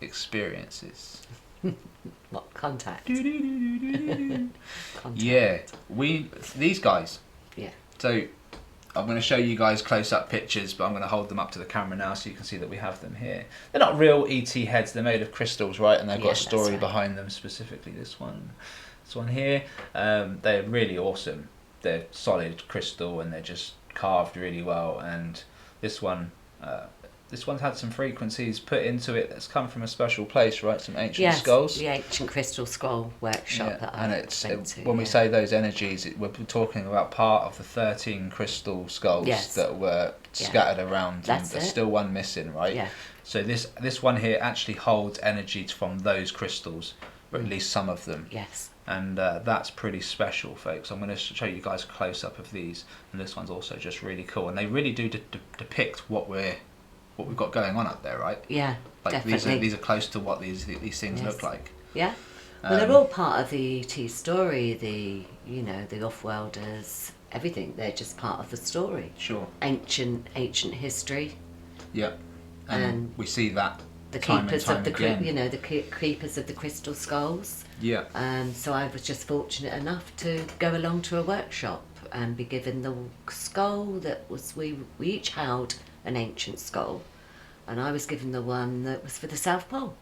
experiences. What contact? Contact. Contact. Yeah, these guys. Yeah. So I'm going to show you guys close-up pictures, but I'm going to hold them up to the camera now so you can see that we have them here. They're not real ET heads, they're made of crystals, right? And they've got a story behind them, specifically this one here. They're really awesome. They're solid crystal and they're just carved really well. And this one's had some frequencies put into it that's come from a special place, right? Some ancient skulls. The ancient crystal scroll workshop that I went to. When we say those energies, we're talking about part of the 13 crystal skulls that were scattered around, and there's still one missing, right? Yeah. So this one here actually holds energy from those crystals, or at least some of them. Yes. And that's pretty special, folks. I'm going to show you guys a close-up of these, and this one's also just really cool, and they really do depict what we've got going on up there, right? Yeah, like definitely. These are close to what these things look like. Yeah. Well, they're all part of the ET story. The off-worlders, everything. They're just part of the story. Sure. Ancient history. Yeah. And we see that. The time keepers and time of again. the keepers of the crystal skulls. Yeah. So I was just fortunate enough to go along to a workshop and be given the skull that was we each held an ancient skull, and I was given the one that was for the South Pole.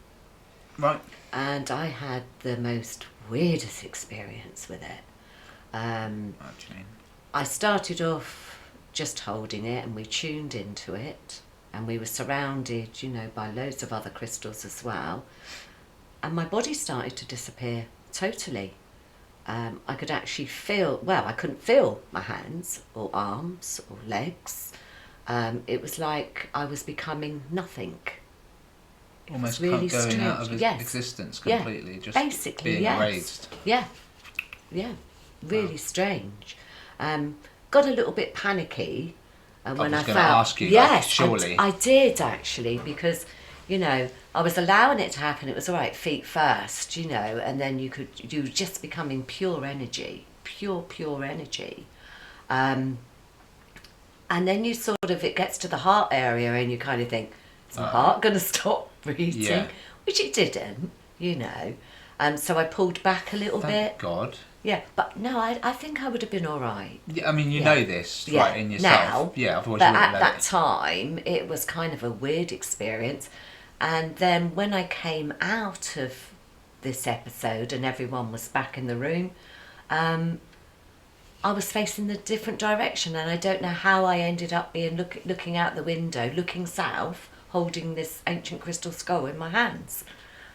Right. And I had the most weirdest experience with it. What do you mean? I started off just holding it, and we tuned into it, and we were surrounded, by loads of other crystals as well. And my body started to disappear totally. I could actually I couldn't feel my hands or arms or legs. It was like I was becoming nothing. Almost really going strange. out of existence completely, just basically, being erased. Yeah, really strange. Got a little bit panicky when I was felt. going to ask you, yes, surely. I did actually, because I was allowing it to happen. It was all right, feet first, and then you were just becoming pure energy, pure energy. And then you it gets to the heart area and you kind of think, is my heart going to stop beating? Yeah. Which it didn't, So I pulled back a little bit. Thank God. Yeah, but no, I think I would have been all right. Yeah, I mean, you know this, right, in yourself. Now, otherwise but you wouldn't at know that it. time, it was kind of a weird experience. And then when I came out of this episode and everyone was back in the room, I was facing the different direction, and I don't know how I ended up being looking out the window, looking south, holding this ancient crystal skull in my hands.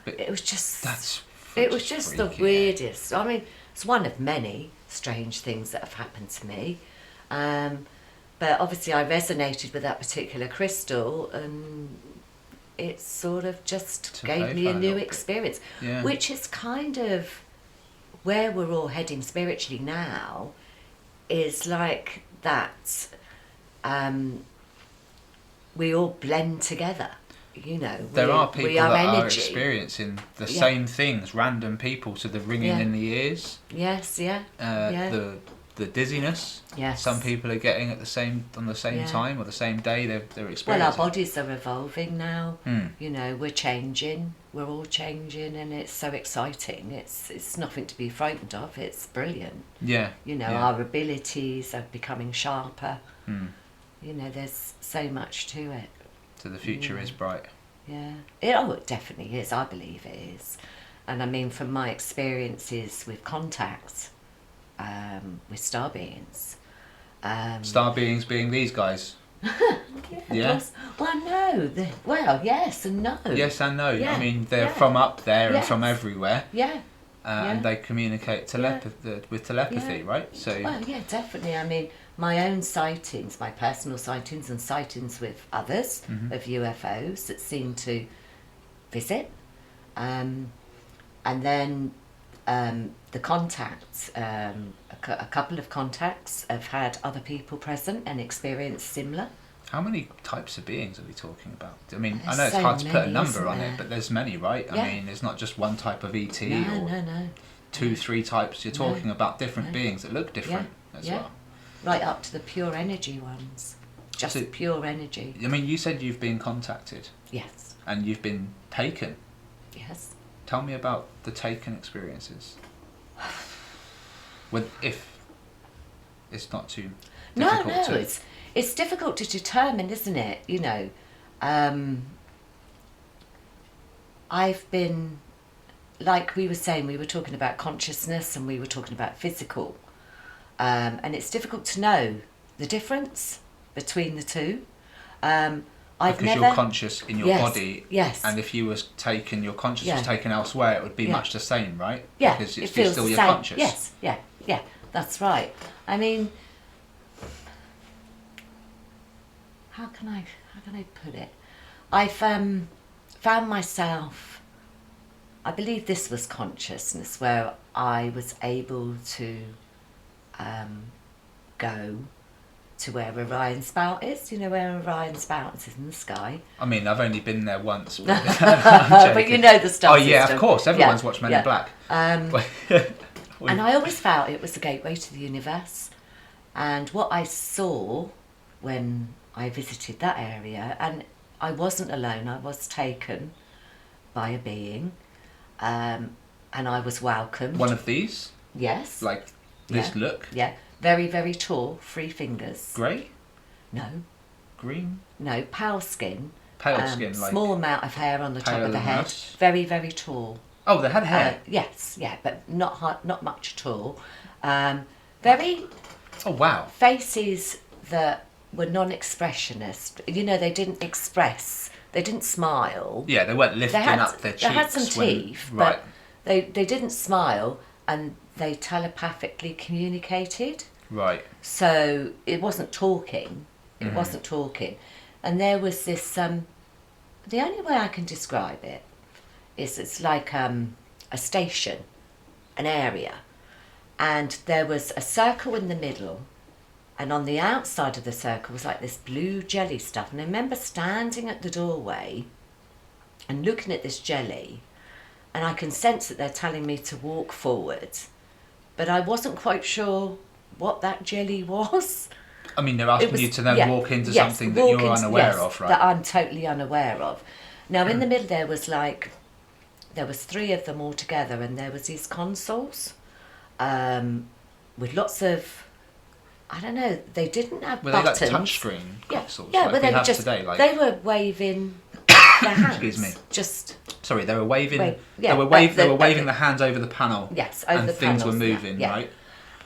But it was just freaky, the weirdest. I mean, it's one of many strange things that have happened to me. But obviously I resonated with that particular crystal, and it sort of just gave me a new experience, which is kind of where we're all heading spiritually now, is like that we all blend together. There are people that energy. are experiencing the same things, random people, so the ringing in the ears. Yes, The dizziness. Yes. Some people are getting on the same time or the same day they're experiencing. Well, our bodies are evolving now. We're changing. We're all changing, and it's so exciting. It's nothing to be frightened of. It's brilliant. Yeah. Our abilities are becoming sharper. There's so much to it. So the future is bright. Yeah. It definitely is. I believe it is. And I mean, from my experiences with contacts, with star beings. Star beings being these guys. Yes. Well, no. Yes and no. Yes and no. Yeah. I mean, they're from up there and from everywhere. Yeah. And they communicate with telepathy, right? So. Well, yeah, definitely. I mean, my own sightings, my personal sightings and sightings with others of UFOs that seem to visit. And then the contacts, a couple of contacts have had other people present and experienced similar. How many types of beings are we talking about? I mean, I know it's hard to put a number on it, but there's many, right? I mean, there's not just one type of ET No. 2-3 types. You're talking about different beings that look different as well. Right up to the pure energy ones. Just pure energy. I mean, you said you've been contacted. Yes. And you've been taken Yes. Tell me about the taken experiences. If it's not too difficult No, it's difficult to determine, isn't it? You know, I've been, like we were saying, we were talking about consciousness and we were talking about physical, and it's difficult to know the difference between the two. Because you're conscious in your body, yes, and if you was taken, your conscious was taken elsewhere, it would be much the same, right? Yeah, because it feels still the your same. conscious. Yes, yeah, that's right. I mean, how can I put it? I've found myself, I believe this was consciousness, where I was able to go to where Orion's belt is. You know where Orion's belt is in the sky. I mean, I've only been there once, but, but you know the star system. Oh yeah, of course. Everyone's watched Men in Black. And I always felt it was the gateway to the universe. And what I saw when I visited that area, and I wasn't alone, I was taken by a being, and I was welcomed. One of these? Yes. Like this look? Yeah. Very, very tall, 3 fingers. Grey? No. Green? No, pale skin. Pale skin, like... Small amount of hair on the top of the head. Mouse. Very, very tall. Oh, they had hair? Yes, yeah, but not much at all. Very... Oh, wow. Faces that were non-expressionist. You know, they didn't express, they didn't smile. Yeah, they weren't lifting up their cheeks. They had some teeth, right. but they didn't smile, and they telepathically communicated. Right. So it wasn't talking. It wasn't talking. And there was this, the only way I can describe it is it's like a station, an area. And there was a circle in the middle, and on the outside of the circle was like this blue jelly stuff. And I remember standing at the doorway and looking at this jelly, and I can sense that they're telling me to walk forward, but I wasn't quite sure what that jelly was. I mean, they're asking you to then walk into something that you're unaware of, right? That I'm totally unaware of. Now, in the middle there was 3 of them all together, and there was these consoles with lots of, I don't know, they didn't have buttons. They like touchscreen consoles? Yeah, like but they were just, today, like... they were waving their hands. Excuse me. Just... Sorry, they were waving. Yeah, they were waving the hands over the panel. Yes, over the things panels, were moving, yeah. right?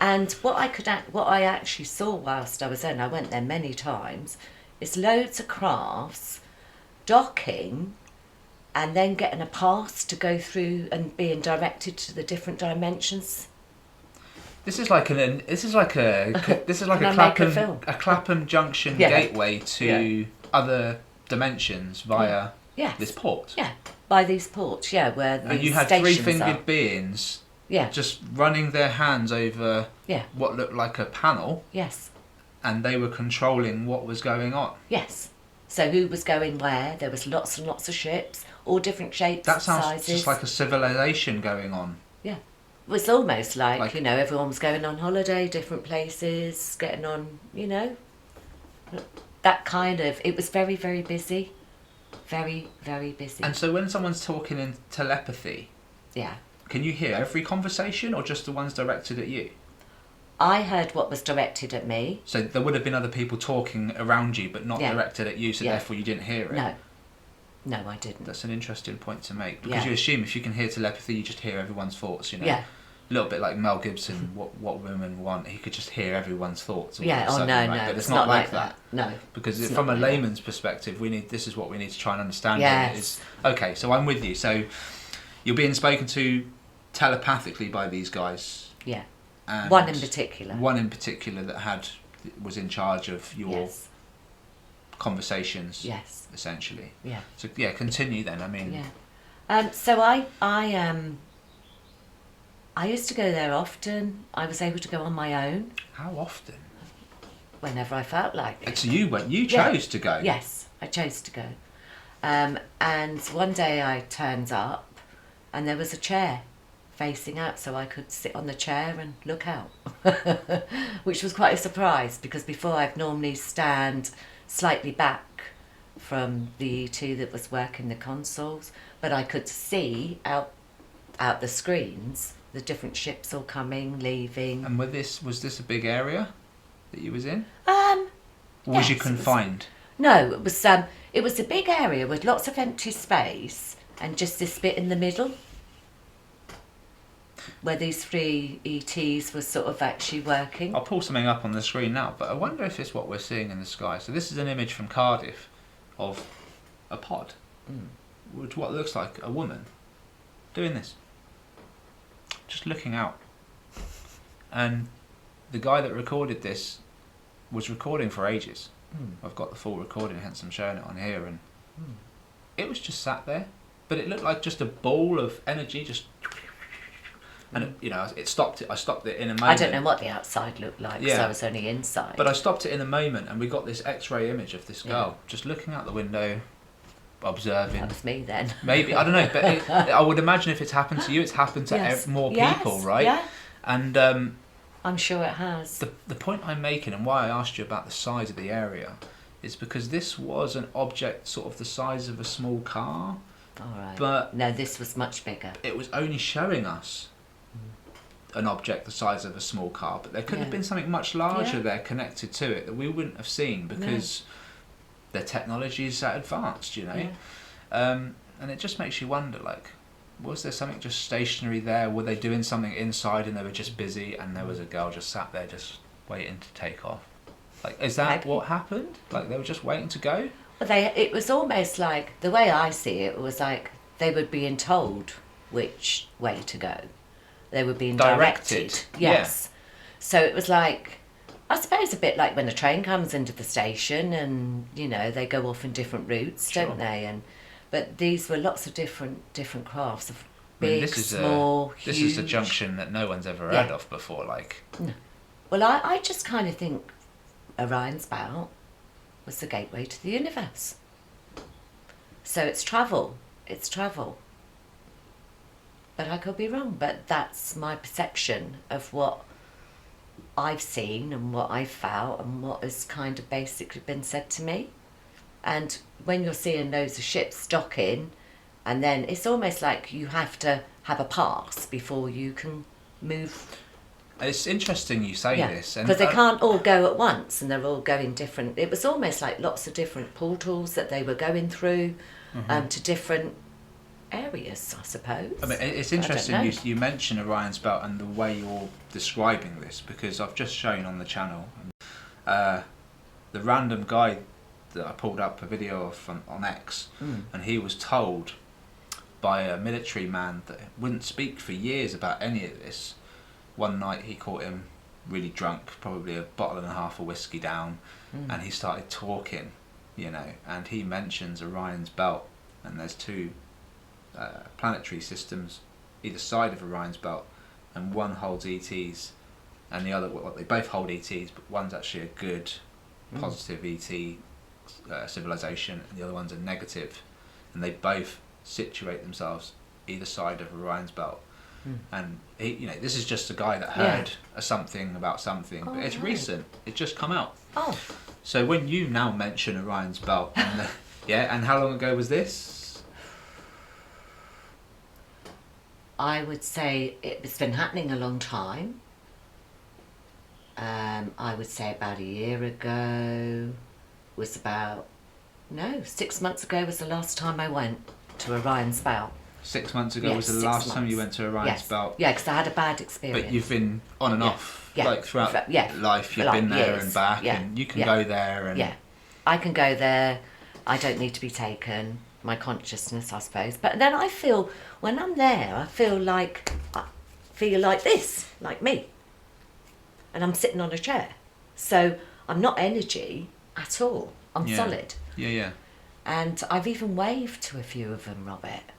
And what I actually saw whilst I was there, and I went there many times, is loads of crafts docking, and then getting a pass to go through and being directed to the different dimensions. This is like a Clapham Junction gateway to other dimensions via this port. Yeah, by these ports. Yeah, where the and you had stations 3-fingered beings. Yeah. Just running their hands over what looked like a panel. Yes. And they were controlling what was going on. Yes. So who was going where? There was lots and lots of ships, all different shapes, that sounds sizes. Just like a civilization going on. Yeah. It was almost like, you know, everyone was going on holiday, different places, getting on, you know, that kind of, it was very, very busy. Very, very busy. And so when someone's talking in telepathy... Yeah. Can you hear every conversation or just the ones directed at you? I heard what was directed at me. So there would have been other people talking around you but not directed at you, so therefore you didn't hear it? No, I didn't. That's an interesting point to make, because you assume if you can hear telepathy, you just hear everyone's thoughts, you know? Yeah. A little bit like Mel Gibson, what women want, he could just hear everyone's thoughts. Yeah, sudden, no, right? no. But it's not like that. No. Because from a layman's perspective, this is what we need to try and understand. Yes. Okay, so I'm with you. So you're being spoken to telepathically by these guys. Yeah. And one in particular that was in charge of your conversations. Yes. Essentially. Yeah. So continue then. I mean. Yeah. So I used to go there often. I was able to go on my own. How often? Whenever I felt like it. So you went. You chose to go. Yes, I chose to go. And one day I turned up, and there was a chair facing out, so I could sit on the chair and look out, which was quite a surprise, because before I'd normally stand slightly back from the ET that was working the consoles, but I could see out the screens the different ships all coming, leaving. And was this a big area that you was in? Or was yes, you confined? No, it was a big area with lots of empty space and just this bit in the middle where these 3 ETs were sort of actually working. I'll pull something up on the screen now, but I wonder if it's what we're seeing in the sky. So this is an image from Cardiff of a pod, which what looks like a woman doing this, just looking out. And the guy that recorded this was recording for ages. I've got the full recording, hence I'm showing it on here, and it was just sat there, but it looked like just a ball of energy, just, and it stopped it. I stopped it in a moment. I don't know what the outside looked like, because I was only inside. But I stopped it in a moment, and we got this X-ray image of this girl just looking out the window, observing. That was me then. Maybe, I don't know, but I would imagine if it's happened to you, it's happened to more people, right? Yeah. And I'm sure it has. The point I'm making, and why I asked you about the size of the area, is because this was an object sort of the size of a small car. All right. But no, this was much bigger. It was only showing us an object the size of a small car, but there could have been something much larger there connected to it that we wouldn't have seen because their technology is that advanced, and it just makes you wonder, like, was there something just stationary there? Were they doing something inside and they were just busy, and there was a girl just sat there just waiting to take off? Like, is that what happened? Like, they were just waiting to go? Well, it was almost like, the way I see it, was like they were being told which way to go. They were being directed. Yes. So it was like, I suppose a bit like when a train comes into the station and, they go off in different routes, don't they? But these were lots of different crafts of big, small, huge. This is a junction that no one's ever heard of before, like. No. Well, I just kind of think Orion's belt was the gateway to the universe. So it's travel. But I could be wrong, but that's my perception of what I've seen and what I've felt and what has kind of basically been said to me. And when you're seeing loads of ships docking, and then it's almost like you have to have a pass before you can move. It's interesting you say this. Because they can't all go at once and they're all going different. It was almost like lots of different portals that they were going through to different areas, I suppose. I mean, it's interesting you mention Orion's belt and the way you're describing this, because I've just shown on the channel the random guy that I pulled up a video of on X, and he was told by a military man that wouldn't speak for years about any of this. One night he caught him really drunk, probably a bottle and a half of whiskey down, and he started talking, and he mentions Orion's belt, and there's 2 planetary systems either side of Orion's belt, and one holds ETs and the other, they both hold ETs, but one's actually a good positive ET civilization and the other one's a negative, and they both situate themselves either side of Orion's belt. And he, this is just a guy that heard something about something, but it's recent, it just come out. So when you now mention Orion's belt and and how long ago was this? I would say it's been happening a long time. I would say about a year ago was 6 months ago was the last time I went to Orion's belt. 6 months ago was the last time you went to Orion's belt? Yeah, because I had a bad experience. But you've been on and off, like throughout life, you've been there and back, and you can go there. And I can go there. I don't need to be taken. My consciousness, I suppose. But then I feel, when I'm there, I feel like this, like me. And I'm sitting on a chair. So I'm not energy at all. I'm solid. Yeah. And I've even waved to a few of them, Robert.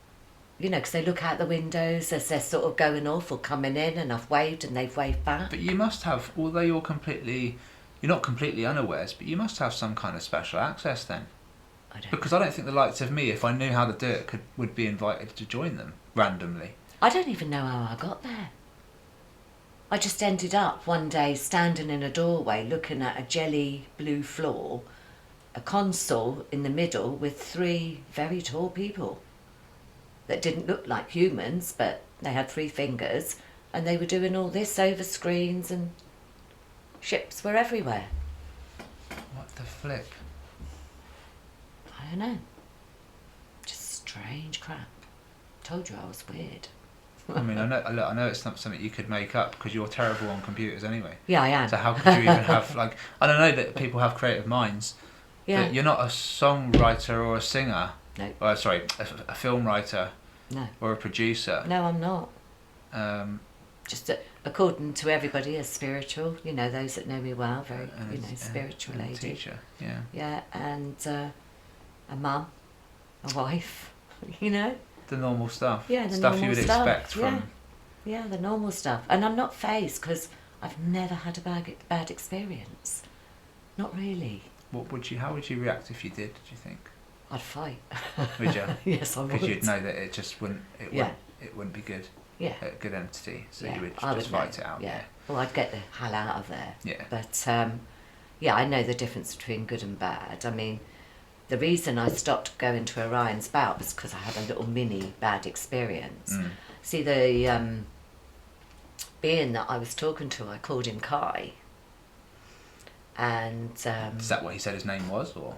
Because they look out the windows as they're sort of going off or coming in, and I've waved and they've waved back. But you must have, although you're not completely unawares, but you must have some kind of special access then. Because I don't think the likes of me, if I knew how to do it, would be invited to join them randomly. I don't even know how I got there. I just ended up one day standing in a doorway looking at a jelly blue floor, a console in the middle with 3 very tall people. that didn't look like humans, but they had 3 fingers, and they were doing all this over screens, and ships were everywhere. What the flip? I don't know. Just strange crap. Told you I was weird. I mean, I know it's not something you could make up because you're terrible on computers anyway. Yeah, I am. So how could you even have, like, I don't know that people have creative minds. Yeah. But you're not a songwriter or a singer. No. Or, sorry, a film writer. No. Or a producer. No, I'm not. Just according to everybody, as spiritual. You know, those that know me well, very, spiritual and lady. A teacher, yeah. Yeah, and a mum, a wife, you know. The normal stuff. Yeah, the stuff normal you would stuff. expect from. Yeah, the normal stuff. And I'm not fazed because I've never had a bad experience. Not really. How would you react if you did? Do you think? I'd fight. Would you? Yes, I would. Because you'd know that it just wouldn't. It wouldn't be good. Yeah. A good entity. So you would I just fight it out. Yeah. Well, I'd get the hell out of there. Yeah. But I know the difference between good and bad. I mean, the reason I stopped going to Orion's Belt was because I had a little mini bad experience. See, the being that I was talking to, I called him Kai. And is that what he said his name was, or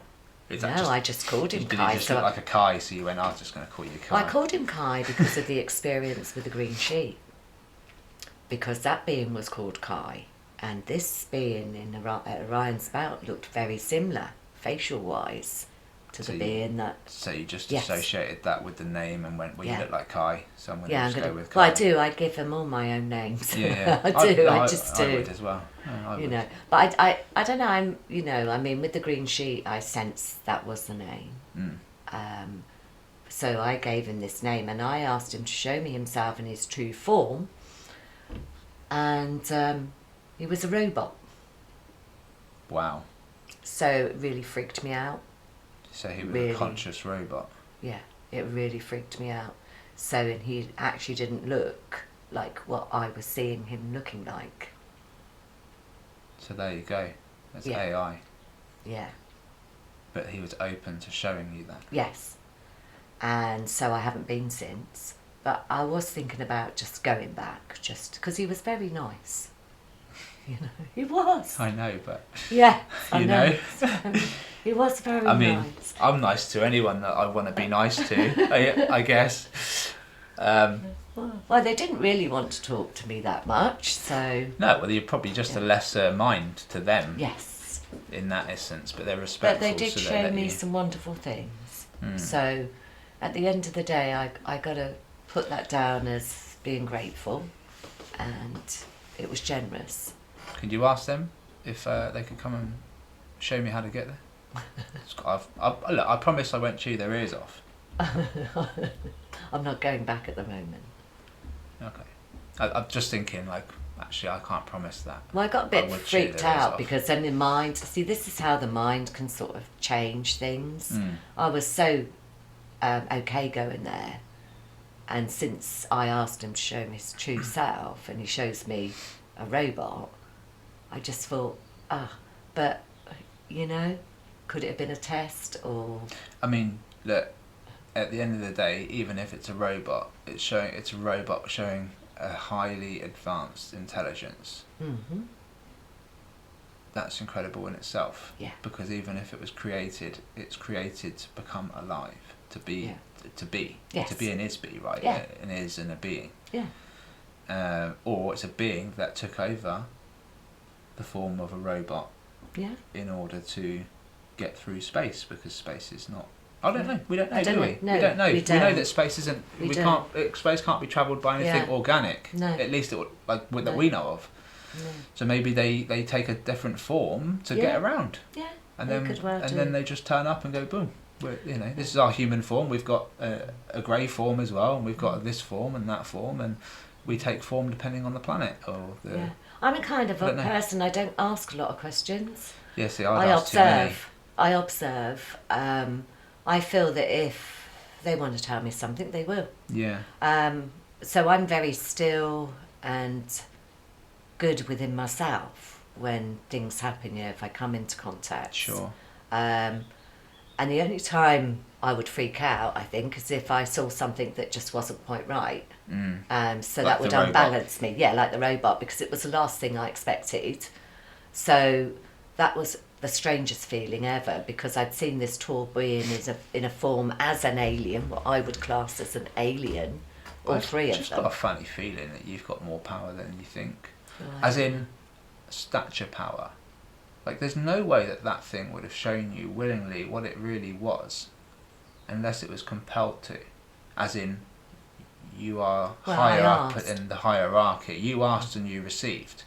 is that I just called him Did Kai. he just look like a Kai? So you went, I was just going to call you Kai. Well, I called him Kai because of the experience with the green sheet. Because that being was called Kai, and this being at Orion's Belt looked very similar, facial-wise, to the being that... So you just associated that with the name and went, well, you look like Kai, so I'm going to just go with Kai. Well, I do. I give them all my own names. Yeah. I do. I just do. I would as well. I would. You know, but I don't know. I mean, with the green sheet, I sensed that was the name. So I gave him this name, and I asked him to show me himself in his true form. And he was a robot. Wow. So it really freaked me out. So he was a conscious robot. Yeah, it really freaked me out. So, and he actually didn't look like what I was seeing him looking like. So there you go. That's AI. Yeah. But he was open to showing you that. Yes. And so I haven't been since. But I was thinking about just going back, just because he was very nice. You know, he was. I know, but... Yeah, I you know. He was very nice. I mean, I'm nice to anyone that I want to be nice to, I guess. Well, they didn't really want to talk to me that much, so... No, well, you're probably just a lesser mind to them. Yes. In that essence, but they're respectful. But they did show me some wonderful things. So, at the end of the day, I got to put that down as being grateful, and it was generous. Could you ask them if they could come and show me how to get there? Look, I promise I won't chew their ears off. I'm not going back at the moment. Okay. I'm just thinking, like, actually, I can't promise that. Well, I got a bit freaked out because then the mind... See, this is how the mind can sort of change things. I was so okay going there. And since I asked him to show me his true self and he shows me a robot, I just thought, but, you know, could it have been a test or... I mean, look, at the end of the day, even if it's a robot, it's a robot showing a highly advanced intelligence. Mm-hmm. That's incredible in itself. Yeah. Because even if it was created, it's created to become alive, to be, Yes. to be an is-be, right? Yeah. An is and a being. Yeah. Or it's a being that took over the form of a robot. Yeah. In order to get through space, because space is not... I don't know. We don't know, do we? No, we don't know. we don't. We know that space isn't... Space can't be travelled by anything organic. No. At least that we know of. No. So maybe they take a different form to get around. Yeah. And then they just turn up and go boom. This is our human form. We've got a grey form as well, and we've got this form and that form, and we take form depending on the planet or the... Yeah. I'm a kind of a person. I don't ask a lot of questions. Yeah, see, I ask too many. I observe. I feel that if they want to tell me something, they will. Yeah. So I'm very still and good within myself when things happen. If I come into contact. Sure. And the only time I would freak out, I think, is if I saw something that just wasn't quite right. So Like that would the robot. unbalance me. Yeah, like the robot, because it was the last thing I expected. So that was the strangest feeling ever, because I'd seen this tall being in a form as an alien, what I would class as an alien, all three of I've just them. got a funny feeling that you've got more power than you think. Right. As in, stature power. Like, there's no way that thing would have shown you willingly what it really was, unless it was compelled to. As in, you are higher up in the hierarchy. You asked and you received,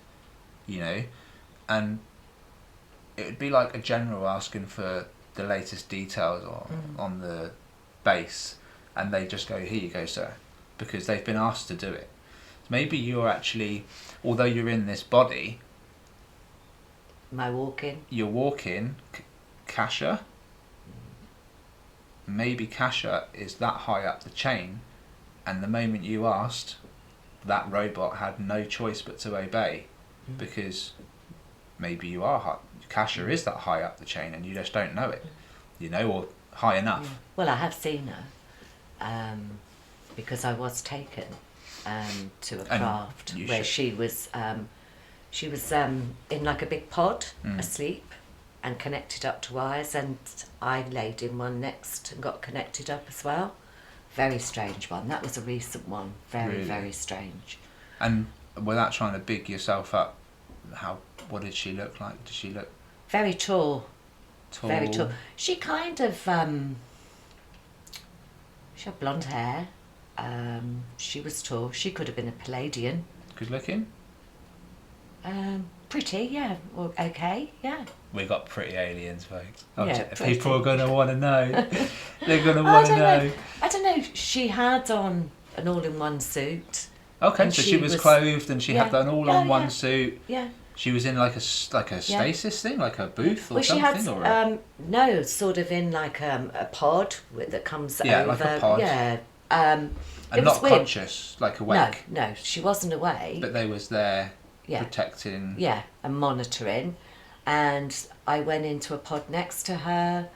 you know? And it would be like a general asking for the latest details on the base, and they just go, here you go, sir, because they've been asked to do it. Maybe you're actually, although you're in this body, you're walking Kasha. Maybe Kasha is that high up the chain, and the moment you asked, that robot had no choice but to obey, because maybe you are high. Kasha is that high up the chain and you just don't know it, you know, or high enough. Well, I have seen her, because I was taken to a craft where she was in like a big pod, asleep, and connected up to wires, and I laid in one next and got connected up as well. Very strange one. That was a recent one. Very, very strange. And without trying to big yourself up, what did she look like? Did she look... Very tall. Very tall. She kind of... she had blonde hair. She was tall. She could have been a Palladian. Good looking? Pretty, yeah. Well, okay, yeah. We got pretty aliens, folks. Yeah, people are going to want to know. They're going to want to know. I don't know. She had on an all-in-one suit. Okay, so she was clothed and she had an all-in-one suit. Yeah. She was in like a stasis thing, like a booth or something? She had, no, sort of in like a pod that comes over. Yeah, like a pod. Yeah. And not conscious, like awake. No, she wasn't awake. But they was there protecting. Yeah, and monitoring. And I went into a pod next to her,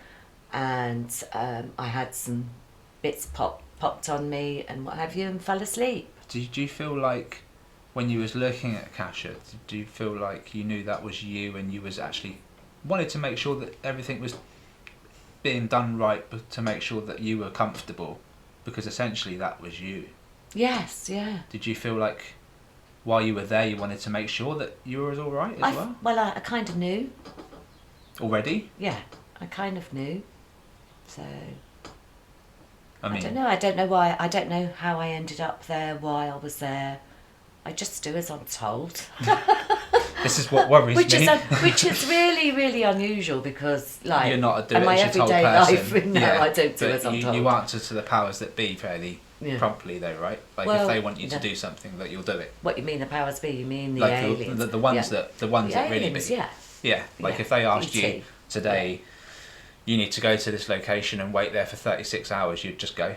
and I had some bits popped on me and what have you, and fell asleep. Did you feel like, when you was looking at Kasha, do you feel like you knew that was you, and you was actually wanted to make sure that everything was being done right, but to make sure that you were comfortable, because essentially that was you? Yes, yeah. Did you feel like while you were there you wanted to make sure that you were all right as well? Well, I kind of knew. Already? Yeah, I kind of knew. So... I mean, I don't know why. I don't know how I ended up there, why I was there. I just do as I'm told. This is what worries me. Which is really, really unusual, because, like, you're not a do in it my as you're told everyday person. life, I don't do as I'm told. You answer to the powers that be fairly promptly, though, right? Like, if they want you to do something, that you'll do it. What you mean the powers be? You mean the like aliens? The ones that really be. Yeah. Yeah. Like if they asked you today, you need to go to this location and wait there for 36 hours, you'd just go.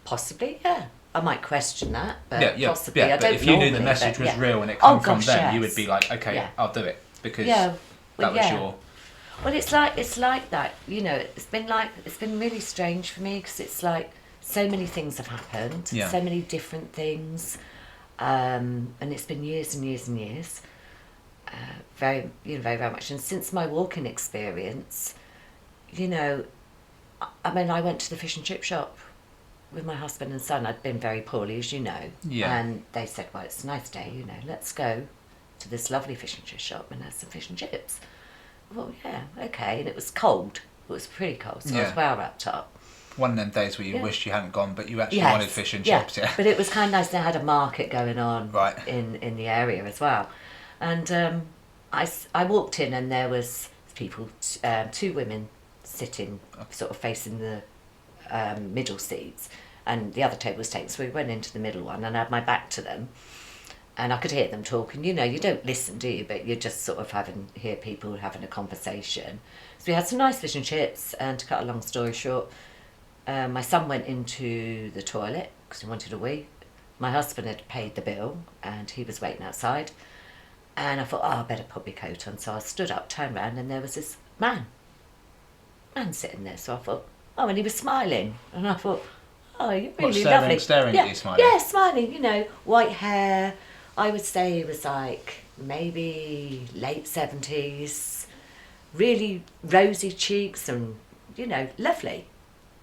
Possibly, yeah. I might question that, but possibly. Yeah, I don't if you knew the message was real and it come from them, you would be like, okay, I'll do it, because that was your... Well, it's like that, you know. It's been really strange for me, because it's like so many things have happened, so many different things, and it's been years and years and years, very, very, very much. And since my walking experience, you know, I mean, I went to the fish and chip shop with my husband and son. I'd been very poorly, as you know, and they said, well, it's a nice day, you know, let's go to this lovely fish and chip shop and have some fish and chips. Well, yeah, okay. And it was cold. It was pretty cold, so I was well wrapped up. One of them days where you wished you hadn't gone, but you actually wanted fish and chips. Yeah, but it was kind of nice. They had a market going on in the area as well. And I walked in, and there was people, two women sitting sort of facing the middle seats, and the other table was taken, so we went into the middle one, and I had my back to them, and I could hear them talking. You know, you don't listen, do you? But you're just sort of hear people having a conversation. So we had some nice fish and chips, and to cut a long story short, my son went into the toilet because he wanted a wee. My husband had paid the bill, and he was waiting outside, and I thought, I better put my coat on. So I stood up, turned around, and there was this man man sitting there. So I thought, oh, and he was smiling. And I thought, oh, you're What, really staring- lovely. staring at you, smiling? Yeah, smiling, you know, white hair. I would say he was like maybe late 70s, really rosy cheeks and, you know, lovely.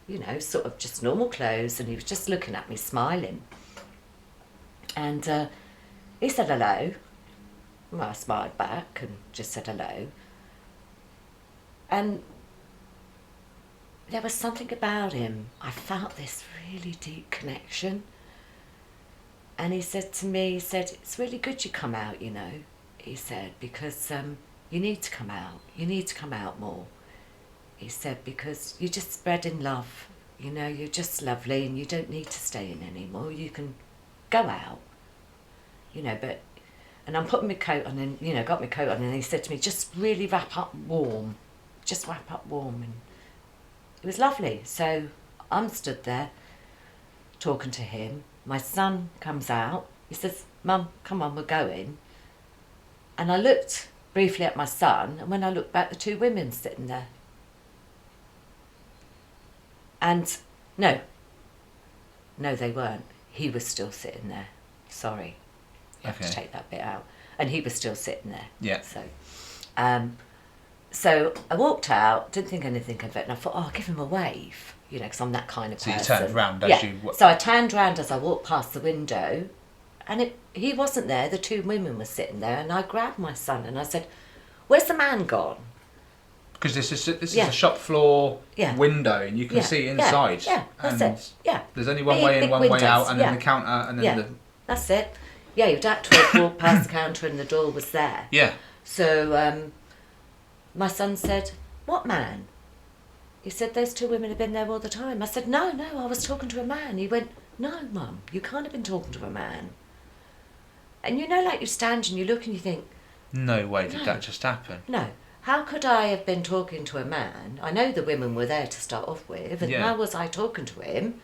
You know, sort of just normal clothes, and he was just looking at me smiling. And he said hello. Well, I smiled back and just said hello. And there was something about him. I felt this really deep connection. And he said to me, he said, it's really good you come out, you know. He said, because you need to come out. You need to come out more. He said, because you're just spreading love. You know, you're just lovely and you don't need to stay in anymore. You can go out. You know, but... And I'm putting my coat on and, you know, got my coat on, and he said to me, just really wrap up warm. Just wrap up warm. And it was lovely. So I'm stood there talking to him. My son comes out. He says, Mum, come on, we're going. And I looked briefly at my son, and when I looked back, the two women sitting there. And no, they weren't. He was still sitting there. Sorry. You have to take that bit out. And he was still sitting there. Yeah. So I walked out, didn't think anything of it, and I thought, oh, I'll give him a wave, you know, because I'm that kind of person. So you turned round as you... So I turned round as I walked past the window, and he wasn't there. The two women were sitting there, and I grabbed my son and I said, where's the man gone? Because this is a shop floor window, and you can see inside. Yeah, that's it. Yeah. There's only one way in, one way out, and then the counter, and then the... That's it. Yeah, you'd have to walk past the counter and the door was there. Yeah. So my son said, what man? He said, those two women have been there all the time. I said, no, I was talking to a man. He went, no, Mum, you can't have been talking to a man. And you know, like you stand and you look and you think... No way did that just happen. No. How could I have been talking to a man? I know the women were there to start off with, and how was I talking to him?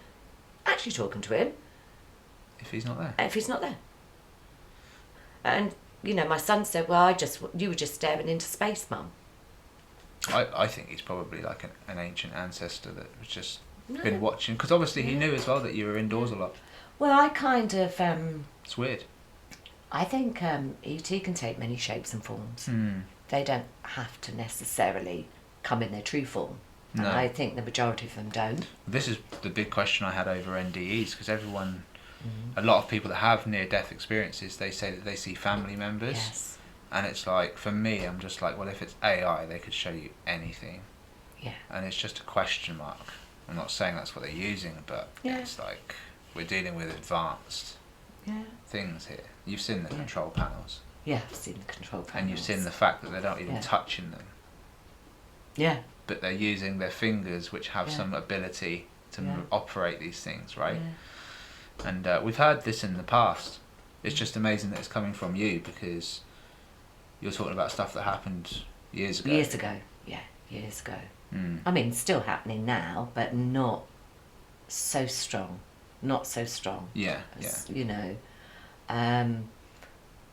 Actually talking to him. If he's not there. If he's not there. And, you know, my son said, well, you were just staring into space, Mum. I think he's probably like an ancient ancestor that was just been watching. Because obviously he knew as well that you were indoors a lot. Well, I kind of... it's weird. I think ET can take many shapes and forms. They don't have to necessarily come in their true form. No. And I think the majority of them don't. This is the big question I had over NDEs, because everyone... A lot of people that have near-death experiences, they say that they see family members. Yes. And it's like, for me, I'm just like, well, if it's AI, they could show you anything. Yeah. And it's just a question mark. I'm not saying that's what they're using, but it's like, we're dealing with advanced things here. You've seen the control panels. Yeah, I've seen the control panels. And you've seen the fact that they're not even touching them. Yeah. But they're using their fingers, which have some ability to operate these things, right? Yeah. And we've heard this in the past. It's just amazing that it's coming from you, because you're talking about stuff that happened years ago. Years ago. I mean, still happening now, but not so strong. Not so strong. Yeah, as, you know.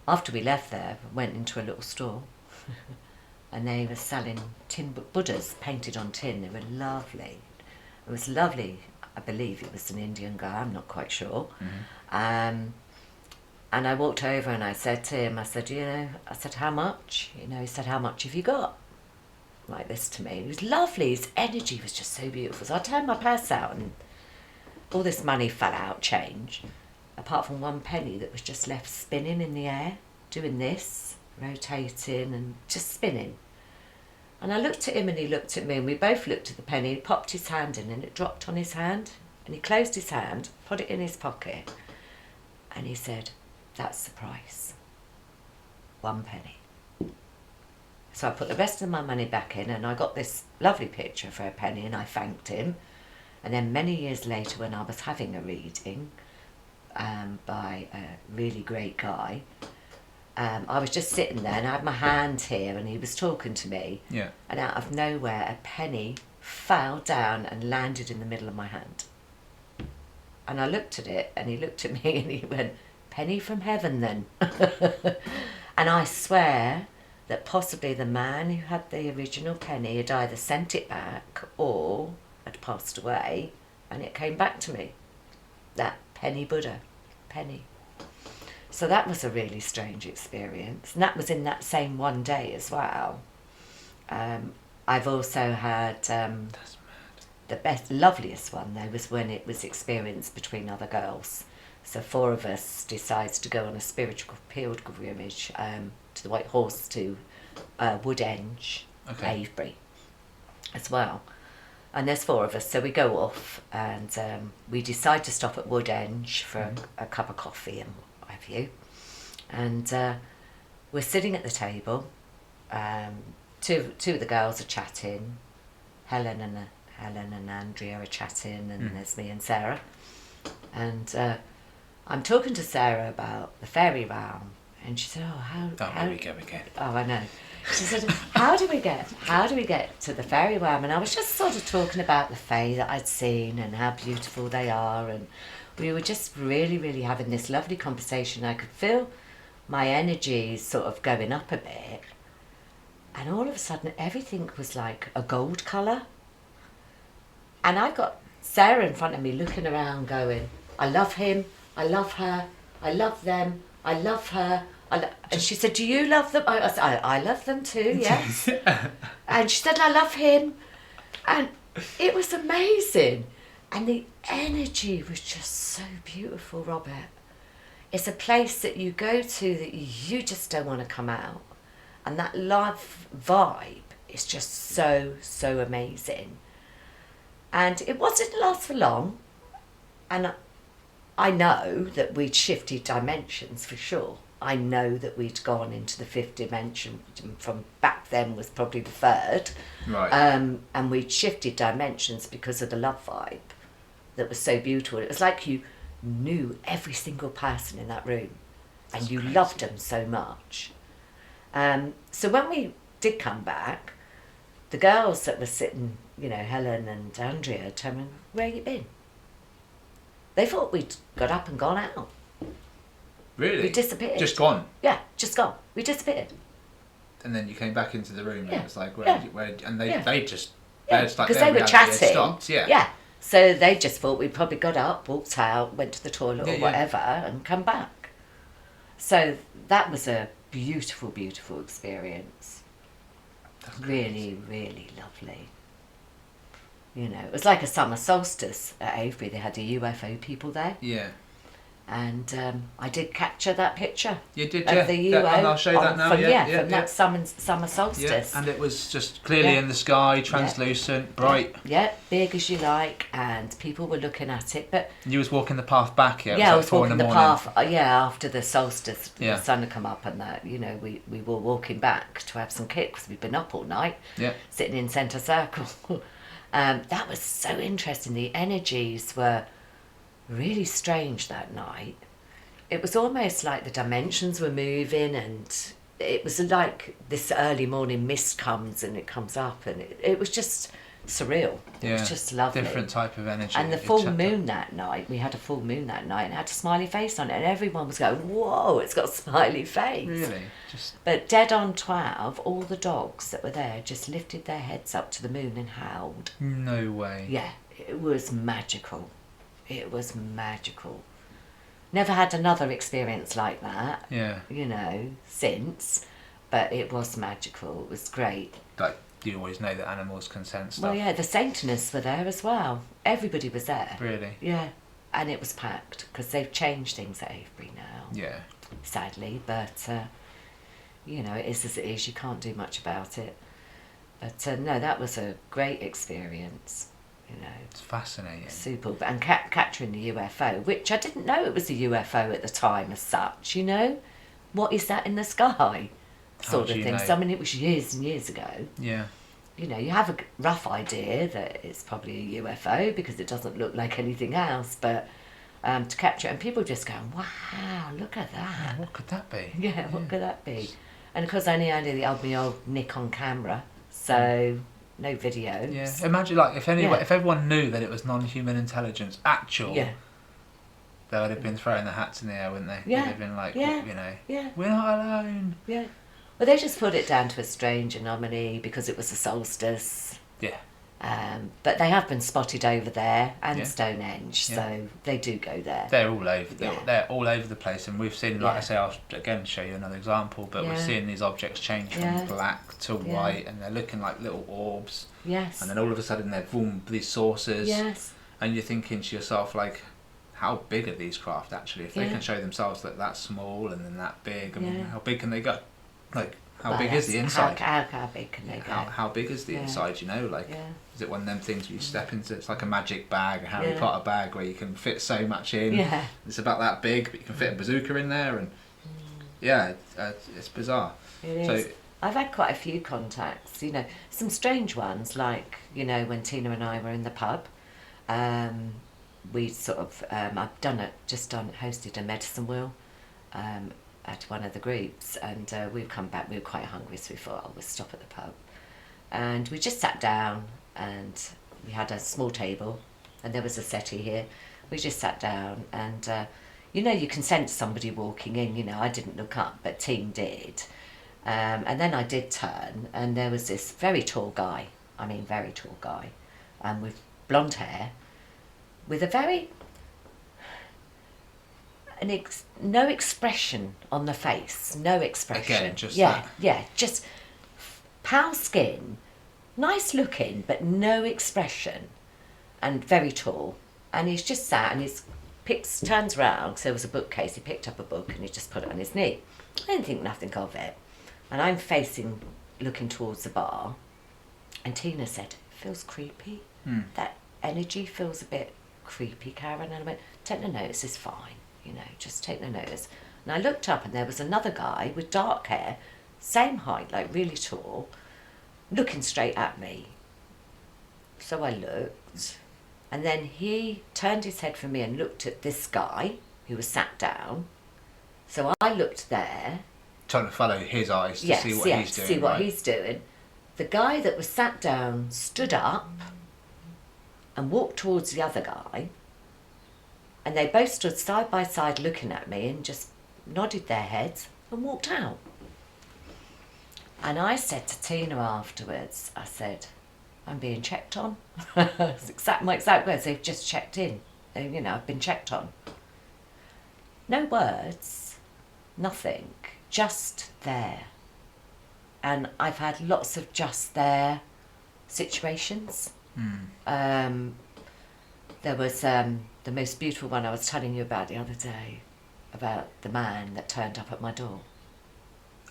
After we left there, we went into a little store and they were selling tin Buddhas painted on tin. They were lovely. It was lovely. I believe it was an Indian guy, I'm not quite sure. And I walked over and I said to him, I said, how much? You know, he said, how much have you got? Like this to me. It was lovely. His energy was just so beautiful. So I turned my purse out and all this money fell out, change, apart from one penny that was just left spinning in the air, doing this, rotating and just spinning. And I looked at him and he looked at me, and we both looked at the penny. He popped his hand in and it dropped on his hand. And he closed his hand, put it in his pocket, and he said, that's the price. 1 penny. So I put the rest of my money back in, and I got this lovely picture for a penny, and I thanked him. And then many years later, when I was having a reading by a really great guy, I was just sitting there and I had my hand here and he was talking to me. Yeah. And out of nowhere, a penny fell down and landed in the middle of my hand. And I looked at it and he looked at me and he went, penny from heaven then. And I swear that possibly the man who had the original penny had either sent it back or had passed away, and it came back to me. That penny Buddha. Penny. So that was a really strange experience. And that was in that same one day as well. I've also had the best, loveliest one though was when it was experienced between other girls. So 4 of us decided to go on a spiritual pilgrimage to the White Horse to Woodenge, Avebury as well. And there's 4 of us, so we go off and we decide to stop at Woodenge for a cup of coffee and what have you. And we're sitting at the table. Two of the girls are chatting. Helen and Andrea are chatting, and there's me and Sarah. And I'm talking to Sarah about the fairy realm, and she said, "Oh, how we go again." Oh, I know. She said, how do we get to the fairy realm?" And I was just sort of talking about the fae that I'd seen and how beautiful they are, and we were just really, really having this lovely conversation. I could feel my energy sort of going up a bit, and all of a sudden everything was like a gold colour. And I got Sarah in front of me looking around going, "I love him, I love her, I love them, I love her." And she said, "Do you love them?" I said, I love them too, yes. And she said, "I love him." And it was amazing. And the energy was just so beautiful, Robert. It's a place that you go to that you just don't want to come out. And that love vibe is just so, so amazing. And it wasn't last for long. And I know that we'd shifted dimensions for sure. I know that we'd gone into the 5th dimension from back then was probably the 3rd. Right. And we'd shifted dimensions because of the love vibe that was so beautiful. It was like you knew every single person in that room and you loved them so much. So when we did come back, the girls that were sitting, Helen and Andrea, told me, "Where you been?" They thought we'd got up and gone out. Really? We disappeared. Just gone? Yeah, just gone. We disappeared. And then you came back into the room and it was like, and they just because like they were chatting. Stopped, Yeah. So they just thought we'd probably got up, walked out, went to the toilet or whatever, and come back. So that was a beautiful, beautiful experience. That's really, really lovely. It was like a summer solstice at Avebury. They had the UFO people there. Yeah. And I did capture that picture. You did, of the UFO. And I'll show that now. From that summer solstice. Yeah. And it was just clearly in the sky, translucent, bright. Yeah, big as you like, and people were looking at it. But you was walking the path back, I was walking the path. After the solstice, the sun had come up, and that we were walking back to have some kicks. We'd been up all night, sitting in centre circle. That was so interesting. The energies were really strange that night. It was almost like the dimensions were moving, and it was like this early morning mist comes and it comes up, and it was just surreal. It was just lovely. Different type of energy. And the full moon that night, we had a full moon that night, and it had a smiley face on it, and everyone was going, "Whoa, it's got a smiley face." Really? But dead on 12, all the dogs that were there just lifted their heads up to the moon and howled. No way. Yeah, it was magical. It was magical. Never had another experience like that. Yeah. Since, but it was magical. It was great. Like, you always know that animals can sense stuff. Well, yeah, the Satanists were there as well. Everybody was there. Really? Yeah, and it was packed because they've changed things at Avebury now. Yeah. Sadly, but it is as it is. You can't do much about it. But no, that was a great experience. It's fascinating. Super. And capturing the UFO, which I didn't know it was a UFO at the time as such, What is that in the sky? Sort of thing. So, I mean, it was years and years ago. Yeah. You have a rough idea that it's probably a UFO because it doesn't look like anything else, but to capture it, and people just going, "Wow, look at that. Yeah, what could that be?" Yeah, what could that be? And of course, I only had the old Nikon camera, so no videos. Yeah, imagine if everyone knew that it was non-human intelligence, they would have been throwing their hats in the air, wouldn't they? Yeah. They'd have been like, Yeah. we're not alone. Yeah. Well, they just put it down to a strange anomaly because it was a solstice. Yeah. But they have been spotted over there and Yeah. Stonehenge, Yeah. so they do go there. They're all over. Yeah. They're all over the place, and we've seen, like Yeah. I say, I'll again show you another example. But we're Yeah. seeing these objects change from Yeah. black to Yeah. white, and they're looking like little orbs. Yes. And then all of a sudden they're boom, these saucers. Yes. And you're thinking to yourself, like, how big are these craft actually? If they Yeah. can show themselves that small and then that big, I mean, Yeah. how big can they go? Like, how Well, big is the inside? How big can they go? How big is the Yeah. inside, you know? Like, Yeah. is it one of them things where you step into, it's like a magic bag, a Harry Yeah. Potter bag, where you can fit so much in. Yeah. It's about that big, but you can fit a bazooka in there, and yeah, it's bizarre. It is. I've had quite a few contacts, you know, some strange ones, like, you know, when Tina and I were in the pub, we sort of, I've hosted a medicine wheel at one of the groups, and we've come back, we were quite hungry, so we thought, oh, we'll stop at the pub. And we just sat down, and we had a small table, and there was a settee here. We just sat down, and you know, you can sense somebody walking in, you know, I didn't look up, but Tim did. And then I did turn, and there was this very tall guy, with blonde hair, with a very, no expression on the face, no expression. Again, just yeah, that. yeah, just pale skin, nice looking, but no expression, and very tall. And he's just sat, and turns around, because there was a bookcase, he picked up a book, and he just put it on his knee. I didn't think nothing of it. And I'm looking towards the bar, and Tina said, it feels creepy. That energy feels a bit creepy, Karen. And I went, take no notice, it's fine, you know, just take no notice. And I looked up, and there was another guy with dark hair, same height, like really tall, looking straight at me. So I looked, and then he turned his head from me and looked at this guy who was sat down. So I looked there. Trying to follow his eyes to see what he's doing. See what he's doing. The guy that was sat down stood up and walked towards the other guy, and they both stood side by side looking at me and just nodded their heads and walked out. And I said to Tina afterwards, I said, I'm being checked on. My exact words, they've just checked in. You know, I've been checked on. No words, nothing, just there. And I've had lots of just there situations. There was the most beautiful one I was telling you about the other day, about the man that turned up at my door.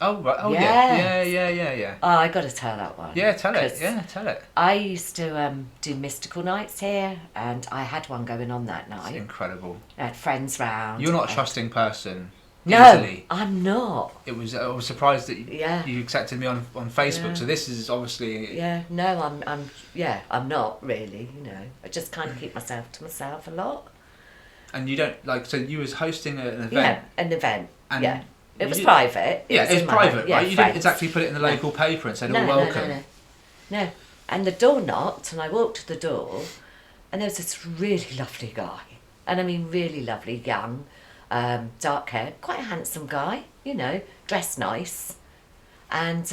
Oh, right. Oh, Yes. yeah. Oh, I got to tell that one. Yeah, tell it. 'Cause Yeah, tell it. I used to do mystical nights here, and I had one going on that It's night. incredible. I had friends round. You're not a and- trusting person. No, Easily. I'm not. I was surprised that Yeah. you accepted me on Facebook. Yeah. So this is obviously. Yeah, no, I'm not really. You know, I just kind of keep myself to myself a lot. And you don't like. So you was hosting an event. Yeah, an event. And yeah, it was you- private. Yeah, it's in my private, home. Yeah, right? You friends. didn't exactly put it in the local paper and said, No, "Oh, no, welcome." No. And the door knocked, and I walked to the door, and there was this really lovely guy, and I mean really lovely, young, dark hair, quite a handsome guy, you know, dressed nice, and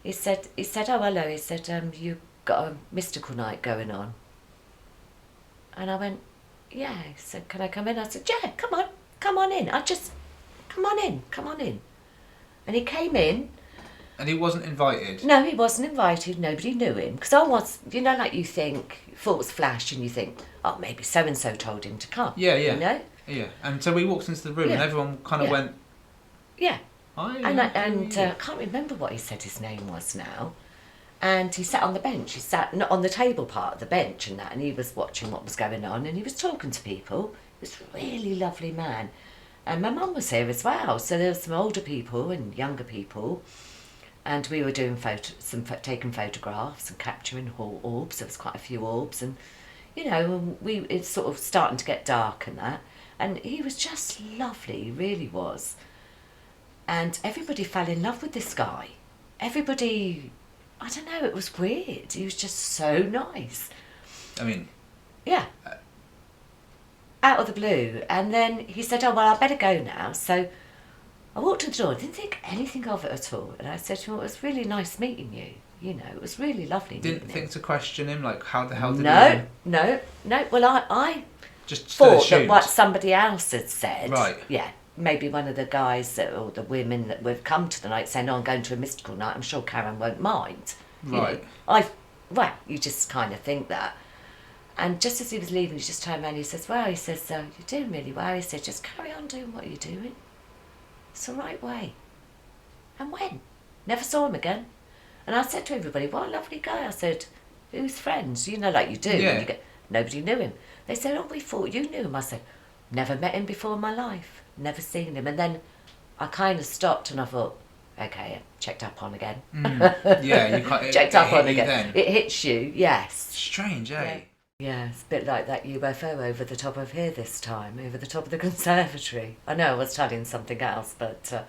he said, "Oh, hello," he said, "You got a mystical night going on?" And I went, "Yeah." He said, "Can I come in?" I said, "Yeah, come on in. Come on in." And he came in. And he wasn't invited. No, he wasn't invited. Nobody knew him. Because I was, you know, like you think, thoughts flash and you think, oh, maybe so-and-so told him to come. Yeah. You know? Yeah. And so we walked into the room and Yeah. everyone kind of Yeah. went, Yeah. "Hi." And I can't remember what he said his name was now. And he sat on the bench. He sat not on the table part of the bench and that. And he was watching what was going on. And he was talking to people. He was a really lovely man. And my mum was here as well. So there were some older people and younger people. And we were doing taking photographs and capturing orbs. There was quite a few orbs, and you know, it's sort of starting to get dark and that. And he was just lovely, he really was. And everybody fell in love with this guy. Everybody, I don't know, it was weird. He was just so nice. I mean, yeah. Out of the blue, and then he said, "Oh well, I better go now." So I walked to the door, I didn't think anything of it at all. And I said to him, it was really nice meeting you. You know, it was really lovely meeting Didn't think to question him, like, how the hell did No. Well, I just thought that what somebody else had said. Right. Yeah. Maybe one of the guys or the women that would come to the night saying, I'm going to a mystical night, I'm sure Karen won't mind. Right. You just kind of think that. And just as he was leaving, he just turned around and he says, well, you're doing really well. He said, just carry on doing what you're doing. It's the right way. And when? Never saw him again. And I said to everybody, what a lovely guy. I said, who's friends? You know, like you do. Yeah. Nobody knew him. They said, oh, we thought you knew him. I said, never met him before in my life. Never seen him. And then I kind of stopped and I thought, okay, checked up on again. Yeah, you can't. Checked up on again. Then. It hits you, yes. Strange, eh? Yeah, it's a bit like that UFO over the top of here this time, over the top of the conservatory. I know I was studying something else, but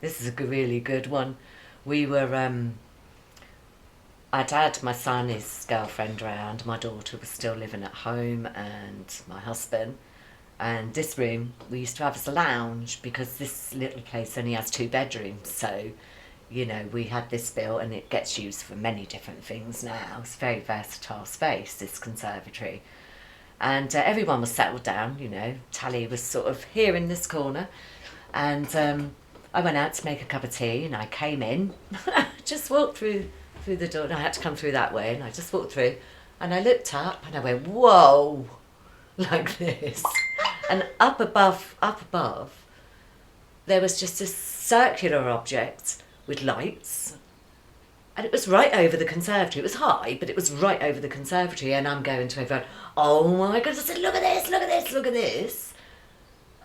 this is a really good one. We were, I'd had my son, his girlfriend around, my daughter was still living at home, and my husband. And this room we used to have as a lounge because this little place only has 2 bedrooms. So, you know, we had this built and it gets used for many different things now. It's a very versatile space, this conservatory. And everyone was settled down, you know. Tally was sort of here in this corner. And I went out to make a cup of tea and I came in. Just walked through the door. And I had to come through that way and I just walked through. And I looked up and I went, whoa, like this. And up above, there was just this circular object with lights. And it was right over the conservatory. It was high, but it was right over the conservatory. And I'm going to everyone, oh my goodness, I said, look at this, look at this, look at this.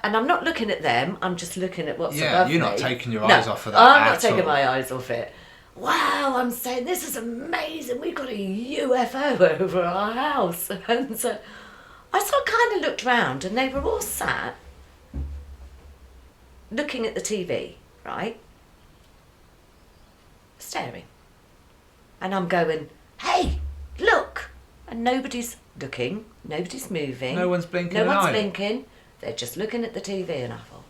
And I'm not looking at them, I'm just looking at what's above me. Yeah, you're not taking your eyes off of that I'm not taking my eyes off it. Wow, I'm saying, this is amazing. We've got a UFO over our house. And so I sort of kind of looked round and they were all sat looking at the TV, right? Staring. And I'm going, hey, look! And nobody's looking, nobody's moving. No one's blinking No an one's eye. blinking. They're just looking at the TV and I thought,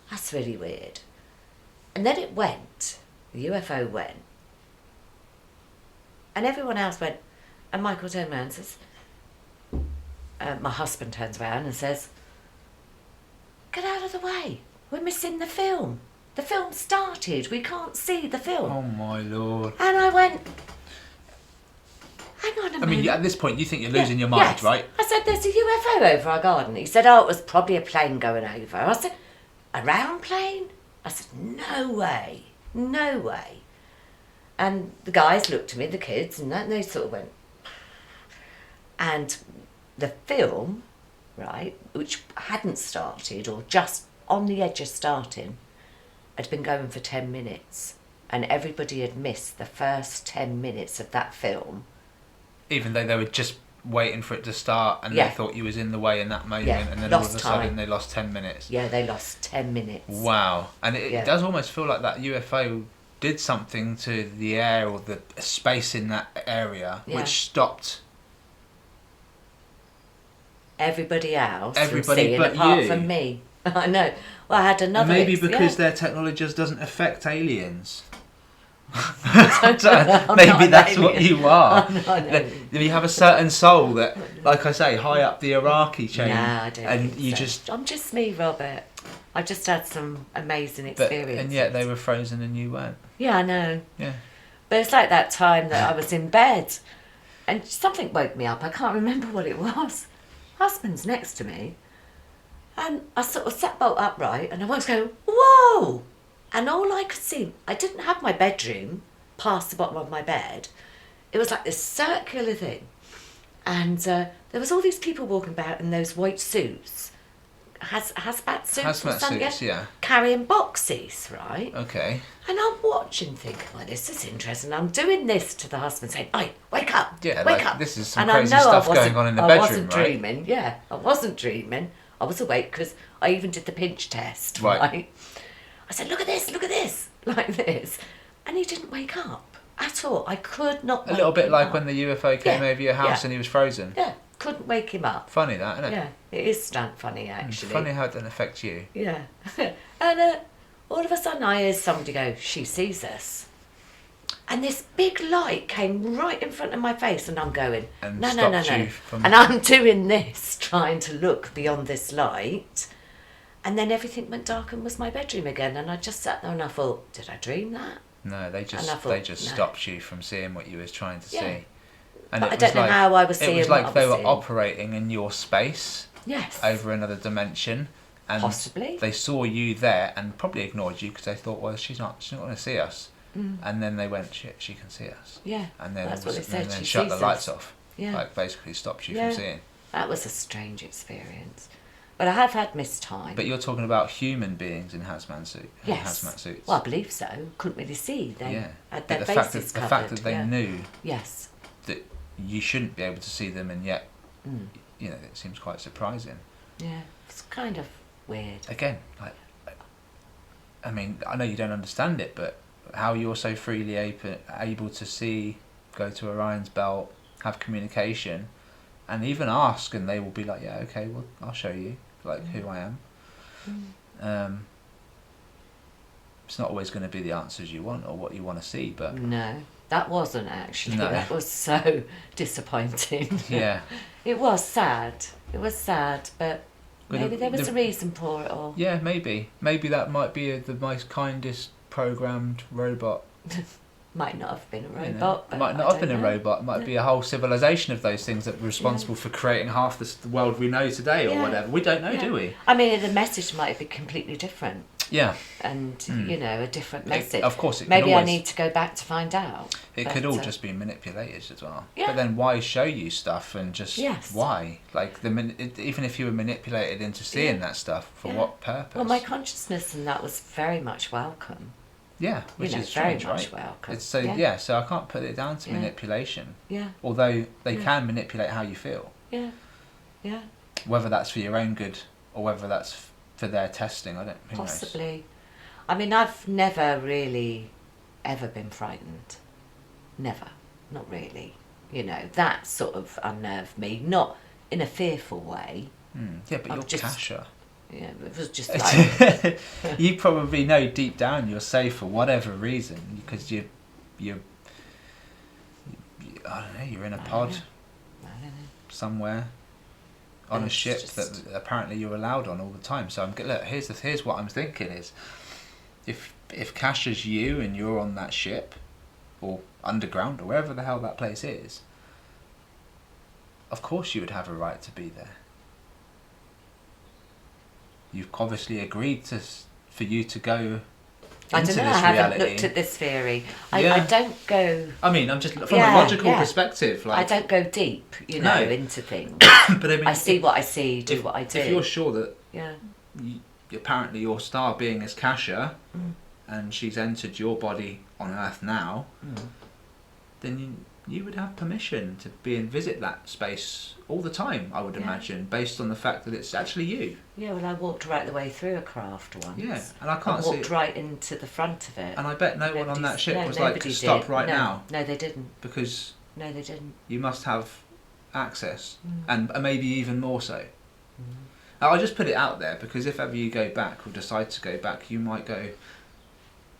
that's really weird. And then it went, the UFO went. And everyone else went, and Michael turned around and says, my husband turns around and says, get out of the way, we're missing the film. The film started, we can't see the film. Oh my Lord. And I went, hang on a minute. I mean, at this point, you think you're losing your mind, yes. right? I said, there's a UFO over our garden. He said, oh, it was probably a plane going over. I said, a round plane? I said, no way, no way. And the guys looked at me, the kids, and they sort of went. And the film, right, which hadn't started or just on the edge of starting, had been going for 10 minutes. And everybody had missed the first 10 minutes of that film. Even though they were just waiting for it to start and they thought you was in the way in that moment, and then all of a sudden they lost 10 minutes. Yeah, they lost 10 minutes. Wow. And it does almost feel like that UFO did something to the air or the space in that area, which stopped everybody else everybody from seeing, but apart you. from me. I know. Well, I had another. And maybe because their technology just doesn't affect aliens. I'm Maybe that's what you are. I'm not an alien. You have a certain soul that, like I say, high up the hierarchy chain. Nah, I don't and think you so. just. I'm just me, Robert. I just had some amazing experiences. And yet they were frozen and you weren't. Yeah, I know. Yeah. But it's like that time that I was in bed and something woke me up. I can't remember what it was. Husband's next to me. And I sort of sat bolt upright and I was going, whoa! And all I could see, I didn't have my bedroom past the bottom of my bed. It was like this circular thing. And there was all these people walking about in those white suits. Hazmat suits or Hazmat something, suits, yeah. carrying boxes, right? Okay. And I'm watching, thinking, well, this is interesting. I'm doing this to the husband, saying, "Oi, wake up, Yeah, wake like, up." this is some and crazy I know stuff I wasn't, going on in the I bedroom, wasn't right? dreaming. Yeah, I wasn't dreaming. I was awake because I even did the pinch test. Right. I said, look at this, like this. And he didn't wake up at all. I could not A little bit him like up. when the UFO came over your house Yeah. and he was frozen. Yeah, couldn't wake him up. Funny that, isn't it? Yeah, it is stunt funny, actually. Funny how it doesn't affect you. Yeah. And All of a sudden I hear somebody go, "She sees us." And this big light came right in front of my face, and I'm going, And no. stopped you from- And I'm doing this, trying to look beyond this light. And then everything went dark and was my bedroom again. And I just sat there and I thought, did I dream that? No, they just no. stopped you from seeing what you was trying to Yeah. see. And But I don't know how I was seeing It was like what I they was were seeing. operating in your space Yes. over another dimension. And Possibly. they saw you there and probably ignored you because they thought, well, she's not going to see us. And then they went, shit, she can see us. Yeah. And then, That's what they said. and then She shut sees the lights us. off. Yeah. Like basically stopped you Yeah. from seeing. That was a strange experience. But I have had missed time. But you're talking about human beings in hazmat Yes. suits. Well, I believe so. Couldn't really see. They Yeah. had their But faces the covered. fact that they yeah. knew Yes. that you shouldn't be able to see them, and yet, you know, it seems quite surprising. Yeah. It's kind of weird. Again, like, I mean, I know you don't understand it, but how you're so freely able to see, go to Orion's belt, have communication, and even ask, and they will be like, yeah, okay, well, I'll show you, like, who I am. It's not always going to be the answers you want or what you want to see, but No, that wasn't actually. No. That was so disappointing. yeah. It was sad. It was sad, but Well, maybe there was the- a reason for it all. Yeah, maybe that might be the most kindest programmed robot. Might not have been a You know. robot. But Might I not have been don't a know. robot. Might be a whole civilization of those things that were responsible for creating half the world we know today, or Yeah. whatever. We don't know, Yeah. do we? I mean, the message might be completely different, Yeah. and you know, a different message. Of course, it can Maybe I always- need to go back to find out. It But, could all just be manipulated as well. Yeah. But then why show you stuff and just Yes. why? Like even if you were manipulated into seeing Yeah. that stuff, for Yeah. what purpose? Well, my consciousness and that was very much welcome. yeah, which you know, is very strange, much right? welcome. It's so Yeah. so I can't put it down to Yeah. manipulation. Yeah, Although they Yeah. can manipulate how you feel, yeah, yeah. whether that's for your own good or whether that's for their testing. I don't. Who knows? Possibly. I mean, I've never really ever been frightened. Never. Not really. You know, that sort of unnerved me. Not in a fearful way. Yeah, but I'm you're just- Kasha. Yeah, it was just like, You probably know deep down you're safe for whatever reason because you I don't know, you're in a pod I don't know. somewhere on a It's ship just- that apparently you're allowed on all the time. So look, here's what I'm thinking is if Kasha's you and you're on that ship or underground or wherever the hell that place is, of course you would have a right to be there. You've obviously agreed for you to go I into don't know, this I haven't reality. looked at this theory. I Yeah. don't go... I mean, I'm just from Yeah, a logical yeah. perspective. Like, I don't go deep, you know, No. into things. but I mean, I see what I see, do what I do. If you're sure that Yeah. apparently your star being is Kasha, and she's entered your body on Earth now, then you would have permission to be and visit that space all the time, I would Yeah. imagine, based on the fact that it's actually you. Yeah, well, I walked right the way through a craft once. Yeah, and I can't see walked right into the front of it. And I bet no one on that ship No, was like, nobody stop did. right No. now, No, they didn't. because No, they didn't. you must have access, and maybe even more so. I'll just put it out there, because if ever you go back or decide to go back, you might go,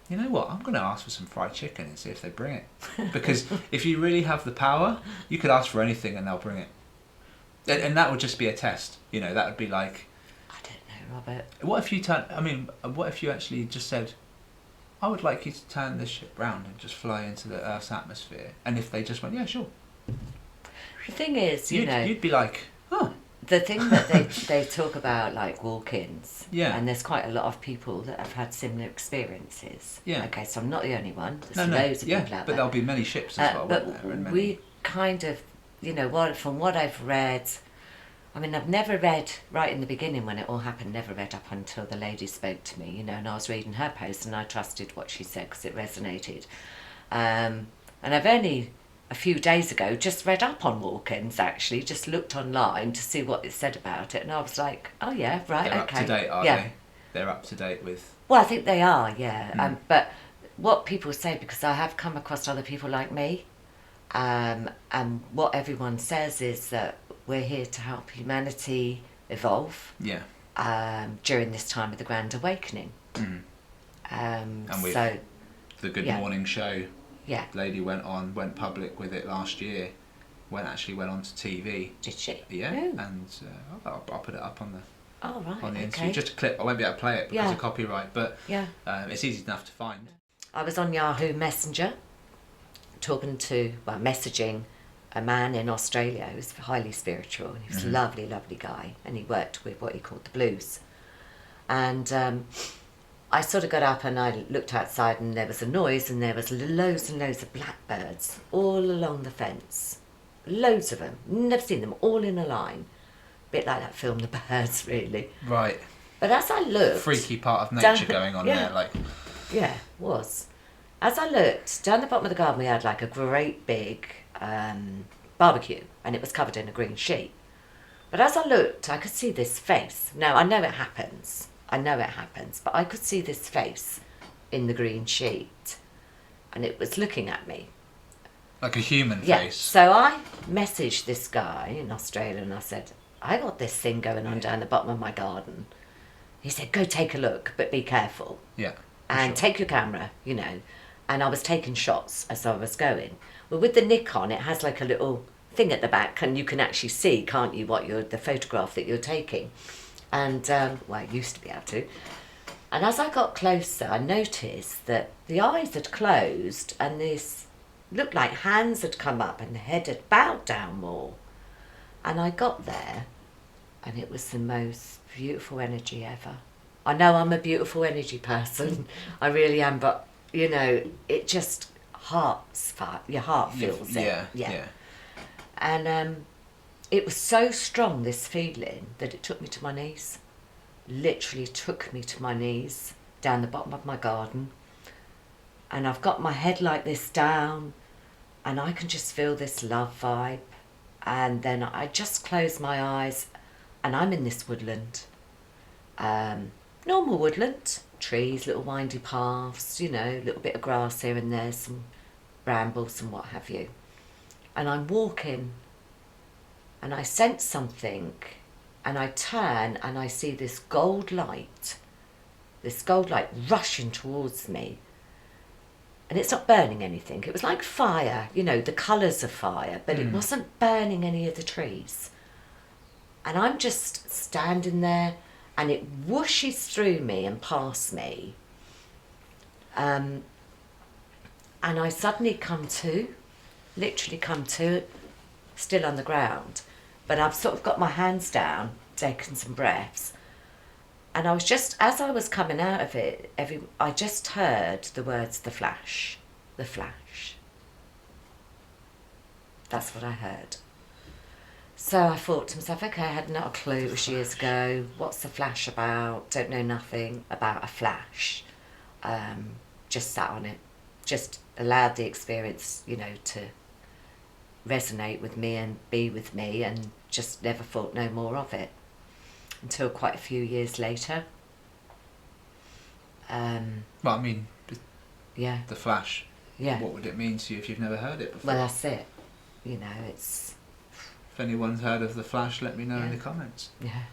you know what, I'm going to ask for some fried chicken and see if they bring it. Because if you really have the power, you could ask for anything and they'll bring it. And that would just be a test. You know, that would be like, I don't know, Robert. what if you actually just said, I would like you to turn this ship round and just fly into the Earth's atmosphere. And if they just went, yeah, sure. The thing is, You'd be like, oh. the thing that they talk about, like walk-ins, Yeah. and there's quite a lot of people that have had similar experiences. Yeah. Okay, so I'm not the only one. There's No, loads of yeah, people out but there. there'll be many ships as well, But won't there? And many... we kind of, from what I've read, I mean, I've never read right in the beginning when it all happened, never read up until the lady spoke to me, and I was reading her post and I trusted what she said because it resonated. And I've only a few days ago just read up on walk-ins, actually, just looked online to see what it said about it, and I was like, oh yeah, right, They're okay. up to date, are yeah. they? They're up to date with... Well, I think they are, yeah. But what people say, because I have come across other people like me, and what everyone says is that we're here to help humanity evolve Yeah. during this time of the Grand Awakening. And with So the Good yeah. Morning show, yeah, lady went public with it last year. Went on to TV. did she? Yeah, Oh. and I'll put it up on the Right, on the okay. interview. Just a clip. I won't be able to play it because Yeah. of copyright, but Yeah. it's easy enough to find. I was on Yahoo Messenger messaging a man in Australia who was highly spiritual, and he was a lovely, lovely guy, and he worked with what he called the blues. And I sort of got up and I looked outside, and there was a noise, and there was loads and loads of blackbirds all along the fence. Loads of them. Never seen them, all in a line. Bit like that film, The Birds, really. Right. But as I looked... Freaky part of nature going on there, like... Yeah, was. As I looked, down the bottom of the garden we had like a great big barbecue, and it was covered in a green sheet. But as I looked, I could see this face. Now, I know it happens, but I could see this face in the green sheet, and it was looking at me. Like a human Yeah. face. So I messaged this guy in Australia, and I said, I got this thing going on down the bottom of my garden. He said, go take a look, but be careful. Yeah. And take your camera, you know. And I was taking shots as I was going. Well, with the Nikon, it has like a little thing at the back, and you can actually see, can't you, the photograph that you're taking. And, well, I used to be able to. And as I got closer, I noticed that the eyes had closed, and this looked like hands had come up and the head had bowed down more. And I got there, and it was the most beautiful energy ever. I know I'm a beautiful energy person, I really am, but, you know, it just your heart feels it. Yeah. And it was so strong, this feeling, that it took me to my knees. Literally took me to my knees, down the bottom of my garden. And I've got my head like this down, and I can just feel this love vibe. And then I just close my eyes, and I'm in this woodland. Normal woodland, trees, little windy paths, you know, a little bit of grass here and there, some brambles and what have you. And I'm walking, and I sense something, and I turn, and I see this gold light rushing towards me. And it's not burning anything. It was like fire, you know, the colours of fire, but it wasn't burning any of the trees. And I'm just standing there, and it whooshes through me and past me. And I suddenly literally come to, still on the ground. But I've sort of got my hands down, taken some breaths. And I was just, as I was coming out of it, I just heard the words, the flash. That's what I heard. So I thought to myself, okay, I had not a clue, it was years ago. What's the flash about? Don't know nothing about a flash. Just sat on it. Just allowed the experience, you know, to resonate with me and be with me, and just never thought no more of it. Until quite a few years later. Well, I mean, yeah. the flash. Yeah. What would it mean to you if you've never heard it before? Well, that's it. You know, it's... If anyone's heard of the flash, let me know in the comments. Yeah.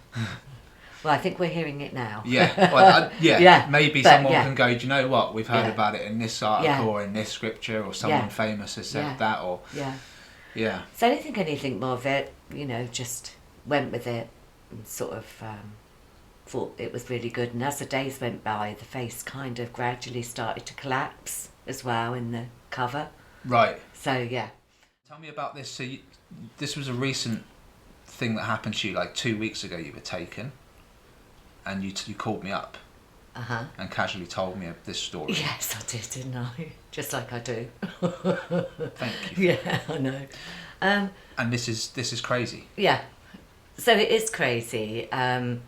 Well, I think we're hearing it now. Yeah. Well, Yeah, maybe but, someone yeah. can go, do you know what? We've heard about it in this article or in this scripture, or someone famous has said that, or... Yeah. Yeah. So I didn't think anything more of it, you know, just went with it and sort of thought it was really good. And as the days went by, the face kind of gradually started to collapse as well in the cover. Right. So, yeah. Tell me about this. So this was a recent thing that happened to you, like 2 weeks ago you were taken, and you called me up and casually told me this story. Yes, I did, didn't I? Just like I do. Thank you. Yeah, I know. And this is crazy. Yeah. So it is crazy. I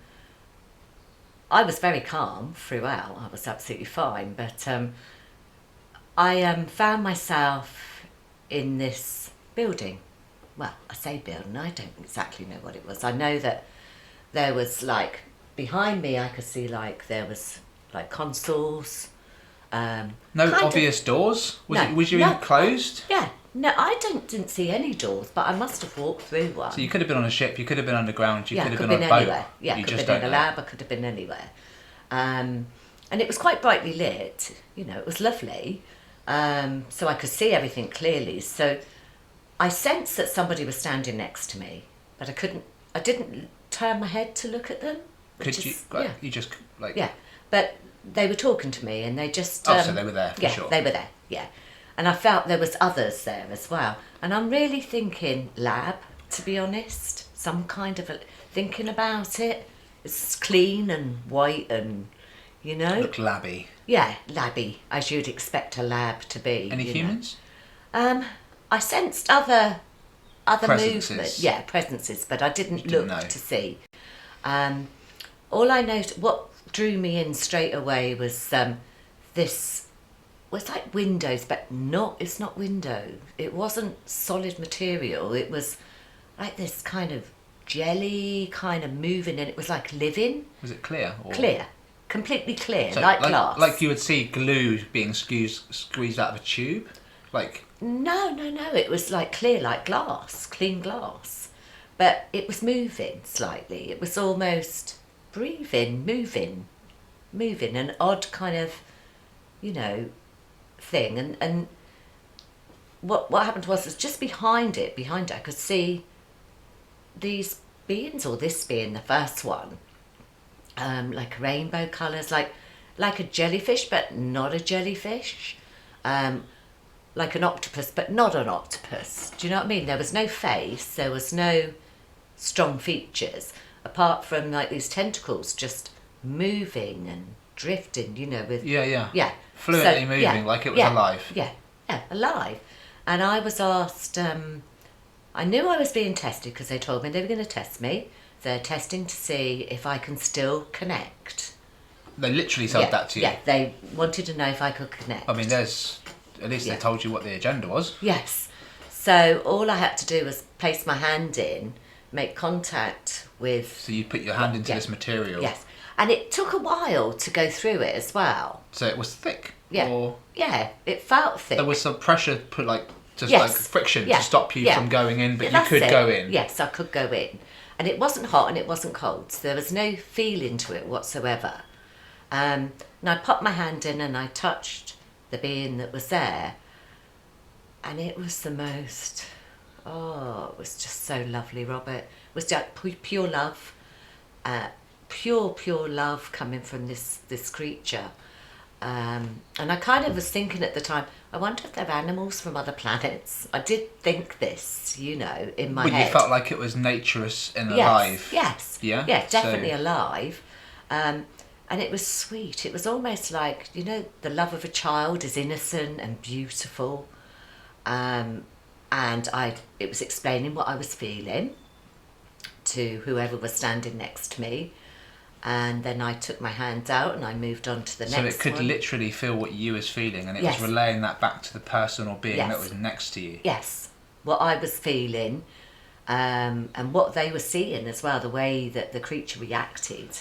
was very calm throughout. I was absolutely fine. But I found myself in this building. Well, I say building, I don't exactly know what it was. I know that there was, like, behind me I could see, like, there was, like, consoles. No obvious doors? Was you enclosed? Yeah. No, I didn't see any doors, but I must have walked through one. So you could have been on a ship, you could have been underground, you could have been on a anywhere. boat. Yeah, you could just have been don't in a know. lab, I could have been anywhere. And And it was quite brightly lit, you know, it was lovely. So I could see everything clearly. So I sensed that somebody was standing next to me, but I didn't turn my head to look at them. Could you, like, you just, like... Yeah, but they were talking to me and they just... so they were there, for sure. Yeah, they were there, yeah. And I felt there was others there as well. And I'm really thinking lab, to be honest. Some kind of thinking about it. It's clean and white and, you know. Look labby. Yeah, labby, as you'd expect a lab to be. Any humans? I sensed other Presences. movement. Yeah, presences, but I didn't look know. to see. All I noticed, what drew me in straight away was this was like windows, but it's not window. It wasn't solid material. It was like this kind of jelly kind of moving, and it was like living. Was it clear? Or... Clear. Completely clear, So, like glass. Like you would see glue being squeezed out of a tube? Like... No. It was like clear, like glass, clean glass. But it was moving slightly. It was almost breathing, moving, an odd kind of, you know, thing. And what happened was just behind it, I could see these beings, or this being the first one, like rainbow colours, like a jellyfish, but not a jellyfish. Like an octopus, but not an octopus. Do you know what I mean? There was no face, there was no strong features, apart from like these tentacles just moving and drifting, you know, with... Yeah. Fluently moving, like it was alive. Yeah, alive. And I was asked, I knew I was being tested because they told me they were going to test me. They're testing to see if I can still connect. They literally said that to you? Yeah, they wanted to know if I could connect. I mean, at least they told you what the agenda was. Yes. So all I had to do was place my hand in, make contact with... So you put your hand into this material? Yes. And it took a while to go through it as well. So it was thick? Yeah. Or yeah, it felt thick. there was some pressure put, like, just like friction to stop you from going in, but you could go in? Yes, I could go in. And it wasn't hot and it wasn't cold, so there was no feeling to it whatsoever. And I popped my hand in and I touched the being that was there, and it was the most, it was just so lovely, Robert. It was just pure love, pure love coming from this creature. And I kind of was thinking at the time, I wonder if they're animals from other planets. I did think this, you know, in my head. You felt like it was naturous and alive? Yes. Yeah? Yeah, definitely alive. And it was sweet. It was almost like, you know, the love of a child is innocent and beautiful. And it was explaining what I was feeling to whoever was standing next to me. And then I took my hands out and I moved on to the next one. So it could literally feel what you was feeling, and it was relaying that back to the person or being that was next to you. Yes, what I was feeling, and what they were seeing as well, the way that the creature reacted.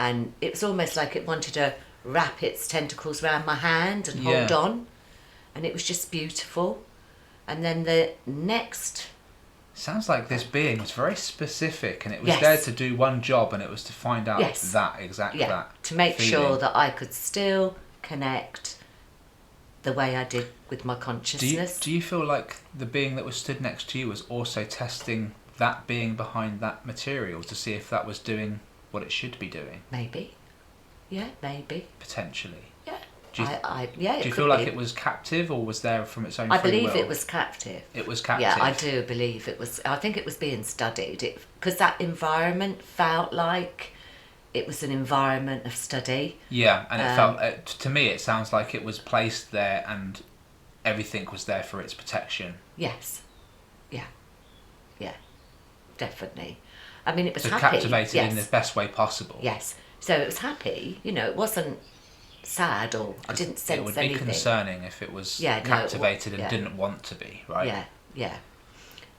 And it was almost like it wanted to wrap its tentacles around my hand and hold on. And it was just beautiful. And then the next... Sounds like this being was very specific, and it was there to do one job, and it was to find out that to make feeling. sure that I could still connect the way I did with my consciousness. Do you feel like the being that was stood next to you was also testing that being behind that material to see if that was doing what it should be doing? Maybe. Yeah, maybe. Potentially. Yeah. Do you, do you feel like it was captive, or was there from its own free will? I believe it was captive. It was captive? Yeah, I do believe it was. I think it was being studied. Because that environment felt like it was an environment of study. Yeah, and it felt... to me, it sounds like it was placed there and everything was there for its protection. Yes. Yeah. Yeah. Definitely. I mean, it was so happy. Captivated in the best way possible. Yes. So it was happy. You know, it wasn't sad, or I didn't sense anything. It would be concerning if it was captivated and didn't want to be, right? Yeah, yeah.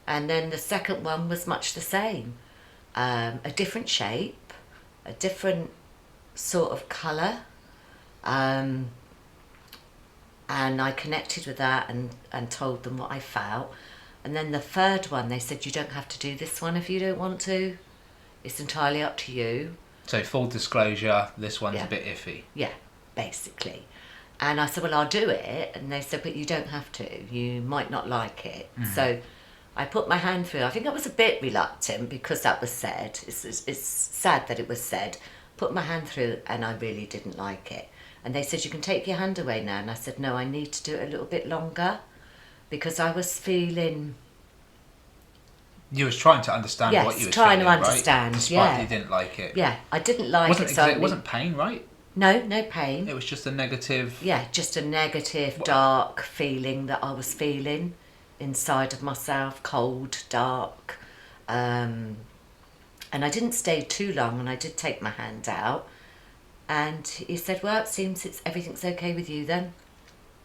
And then the second one was much the same. A different shape, a different sort of colour. And I connected with that and told them what I felt. And then the third one, they said, you don't have to do this one if you don't want to. It's entirely up to you. So full disclosure, this one's Yeah. a bit iffy. Yeah, basically. And I said, well, I'll do it. And they said, but you don't have to. You might not like it. So I put my hand through. I think I was a bit reluctant because that was said. It's sad that it was said. Put my hand through and I really didn't like it. And they said, you can take your hand away now. And I said, no, I need to do it a little bit longer because I was feeling... You was trying to understand what you were trying feeling, to understand, right? Despite yeah. you didn't like it. Yeah, I didn't like it. So It wasn't pain, right? No pain. It was just a negative... Yeah, just a negative, dark feeling that I was feeling inside of myself, cold, dark. And I didn't stay too long and I did take my hand out. And he said, well, it seems everything's okay with you then.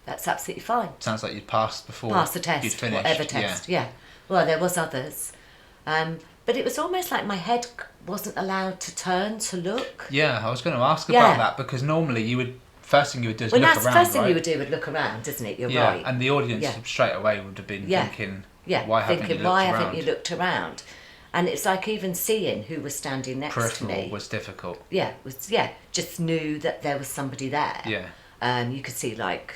That's absolutely fine. Sounds like you'd passed before. Passed the test, you'd finished. whatever test, yeah. Well, there was others. But it was almost like my head wasn't allowed to turn to look. Yeah, I was going to ask about that because normally first thing you would do is look around, that's the first thing right? you would do, would look around, isn't it? You're right. And the audience straight away would have been thinking, why haven't you looked around? And it's like even seeing who was standing next to Peripheral me. was difficult. Yeah, just knew that there was somebody there. Yeah. You could see like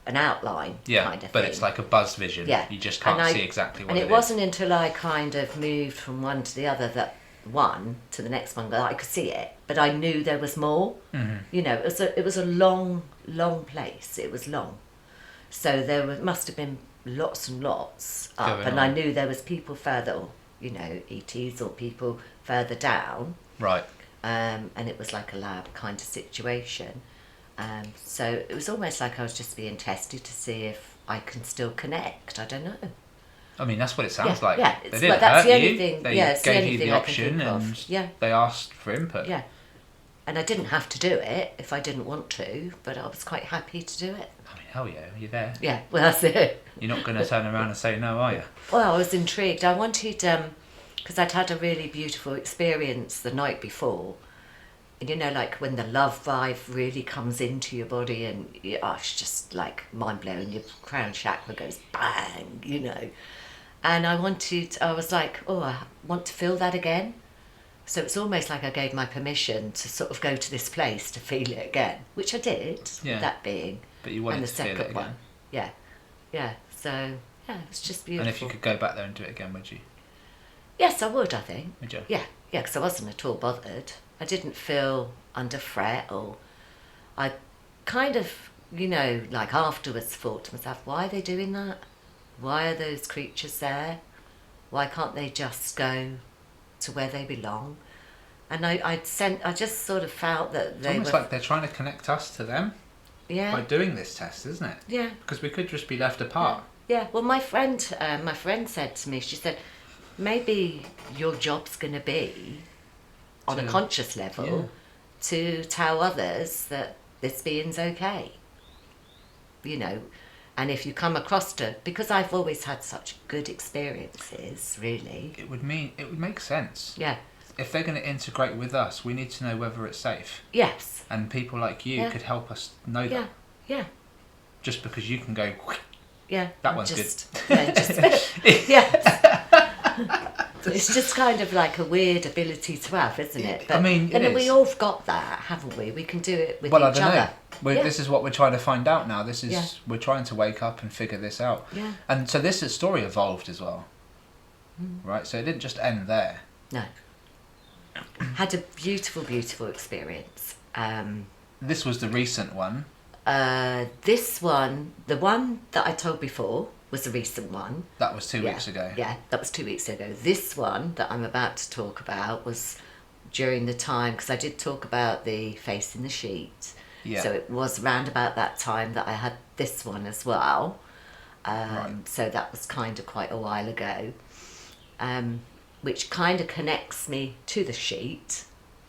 an outline kind of but thing. It's like a buzz vision. Yeah. You just can't see exactly what it is. And it wasn't until I kind of moved from one to the other that one to the next one that I could see it, but I knew there was more. Mm-hmm. You know, it was a long place. It was long, so must have been lots and lots up, and I knew there was people further, you know, ETs or people further down. Right. And it was like a lab kind of situation. So it was almost like I was just being tested to see if I can still connect. I don't know. I mean, that's what it sounds like. Yeah, they didn't that's hurt the only you. thing. They It's the gave only you thing the I can option think of. and they asked for input. Yeah, and I didn't have to do it if I didn't want to, but I was quite happy to do it. I mean, hell yeah, you're there. Yeah, well, that's it. You're not going to turn around and say no, are you? Well, I was intrigued. I wanted, because I'd had a really beautiful experience the night before. And you know, like when the love vibe really comes into your body and it's just like mind-blowing. Your crown chakra goes bang, you know. And I was like, oh, I want to feel that again. So it's almost like I gave my permission to sort of go to this place to feel it again, which I did, that being. But you wanted and the to feel second it one. again. Yeah. So, yeah, it was just beautiful. And if you could go back there and do it again, would you? Yes, I would, I think. Would you? Yeah, because I wasn't at all bothered. I didn't feel under threat, or I kind of, you know, like afterwards thought to myself, why are they doing that? Why are those creatures there? Why can't they just go to where they belong? And I just sort of felt that they almost like they're trying to connect us to them by doing this test, isn't it? Yeah. Because we could just be left apart. Yeah. Well, my friend said to me, she said, maybe your job's going to be on a conscious level to tell others that this being's okay. You know, and if you come across it, because I've always had such good experiences, really. It would make sense. Yeah. If they're going to integrate with us, we need to know whether it's safe. Yes. And people like you could help us know that. Yeah. Just because you can go, yeah, that one's good. Yeah, it's just kind of like a weird ability to have, isn't it? But, I mean, we all got that, haven't we? We can do it with each I don't other. know. This is what we're trying to find out now. We're trying to wake up and figure this out. Yeah. And so this story evolved as well, right? So it didn't just end there. No. Had a beautiful, beautiful experience. This was the recent one. This one, the one that I told before, was a recent one. That was 2 weeks ago. Yeah, that was 2 weeks ago. This one that I'm about to talk about was during the time, because I did talk about the face in the sheet. Yeah. So it was around about that time that I had this one as well. Right. So that was kind of quite a while ago. Which kind of connects me to the sheet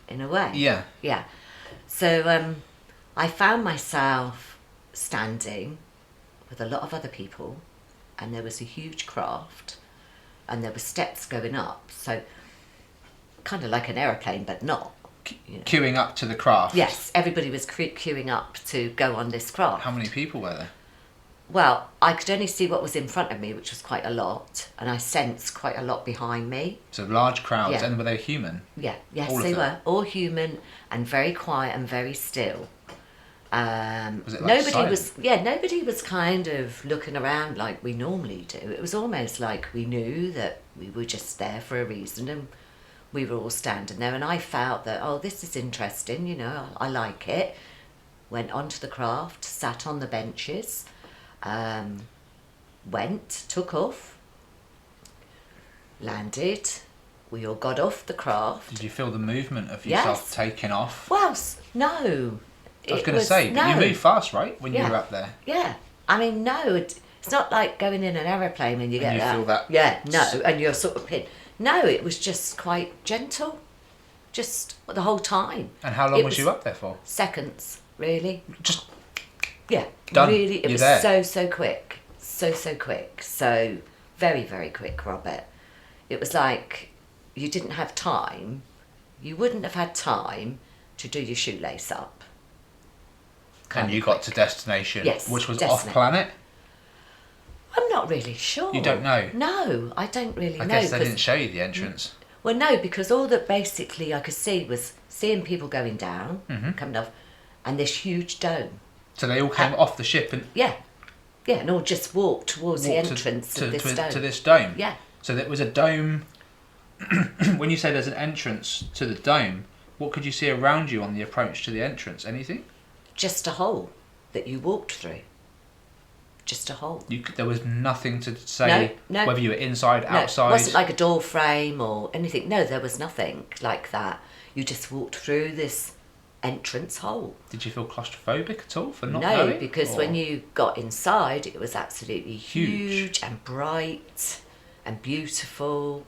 in a way. Yeah. Yeah. So I found myself standing with a lot of other people, and there was a huge craft, and there were steps going up, so kind of like an aeroplane, but not. You know. Queuing up to the craft. Yes, everybody was queuing up to go on this craft. How many people were there? Well, I could only see what was in front of me, which was quite a lot, and I sensed quite a lot behind me. So large crowds, Yeah. and were they human? Yeah, yes, All of they them? were all human and very quiet and very still. Was it like silent? Nobody was kind of looking around like we normally do. It was almost like we knew that we were just there for a reason, and we were all standing there. And I felt that, oh, this is interesting. You know, I like it. Went onto the craft, sat on the benches, took off, landed. We all got off the craft. Did you feel the movement of yourself Yes. taking off? Well, no. I was going to say, but you move fast, right, when you were up there? Yeah. I mean, no, it's not like going in an aeroplane and you get you that. feel that. Yeah, no, and you're sort of pinned. No, it was just quite gentle, just the whole time. And how long was you up there for? Seconds, really. Just Yeah, done. really. It You're was there. so quick, so quick, so very quick, Robert. It was like you didn't have time. You wouldn't have had time to do your shoelace up. And you got to destination, Yes, which was destination. off planet. I'm not really sure. You don't know? No, I don't really I know. guess they didn't show you the entrance. Well, no, because all that basically I could see was seeing people going down, coming off, and this huge dome. So they all came off the ship and Yeah, and all just walked towards the walked entrance of this dome. to this dome. Yeah. So there was a dome. When you say there's an entrance to the dome, what could you see around you on the approach to the entrance? Anything? Just a hole that you walked through. Just a hole. There was nothing to say No. whether you were inside, No, outside. it wasn't like a door frame or anything. No, there was nothing like that. You just walked through this entrance hole. Did you feel claustrophobic at all for not No, knowing? because when you got inside, it was absolutely Huge. huge and bright and beautiful.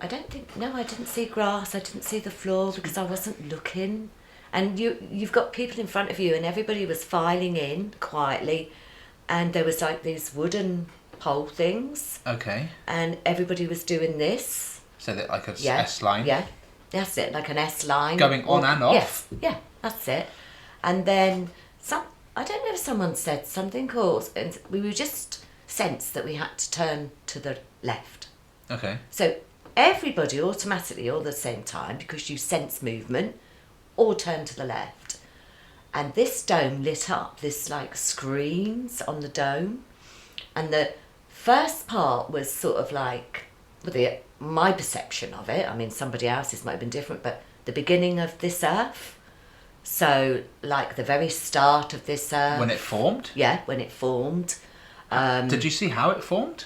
I didn't see grass. I didn't see the floor because I wasn't looking. And you've got people in front of you, and everybody was filing in quietly, and there was like these wooden pole things, Okay. and everybody was doing this. So that like a Yeah, S line. Yeah, that's it, like an S line. Going on and off? Yes, yeah, that's it. And then I don't know if someone said something, and we were just sensed that we had to turn to the left. Okay. So everybody automatically, all at the same time, because you sense movement, all turned to the left. And this dome lit up, this like screens on the dome. And the first part was sort of like, my perception of it, I mean somebody else's might have been different, but the beginning of this earth. So like the very start of this earth. When it formed? Yeah, when it formed. Did you see how it formed?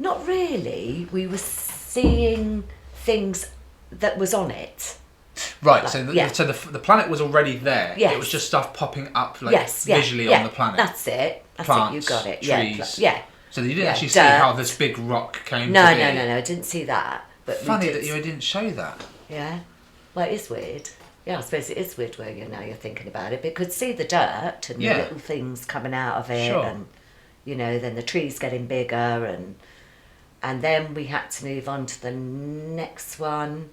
Not really. We were seeing things that was on it. Right, Like, so yeah. the planet was already there. Yes. It was just stuff popping up like Yes, yeah, visually yeah, on the planet. That's it. That's Plants, it. You got it. trees. Yeah. So you didn't Yeah, actually see dirt. how this big rock came No, to be. no. I didn't see that. But Funny we did. that you didn't show that. Yeah. Well, it is weird. Yeah, I suppose it is weird where you're thinking about it. But you could see the dirt and Yeah. the little things coming out of it, Sure. and then the trees getting bigger, and then we had to move on to the next one,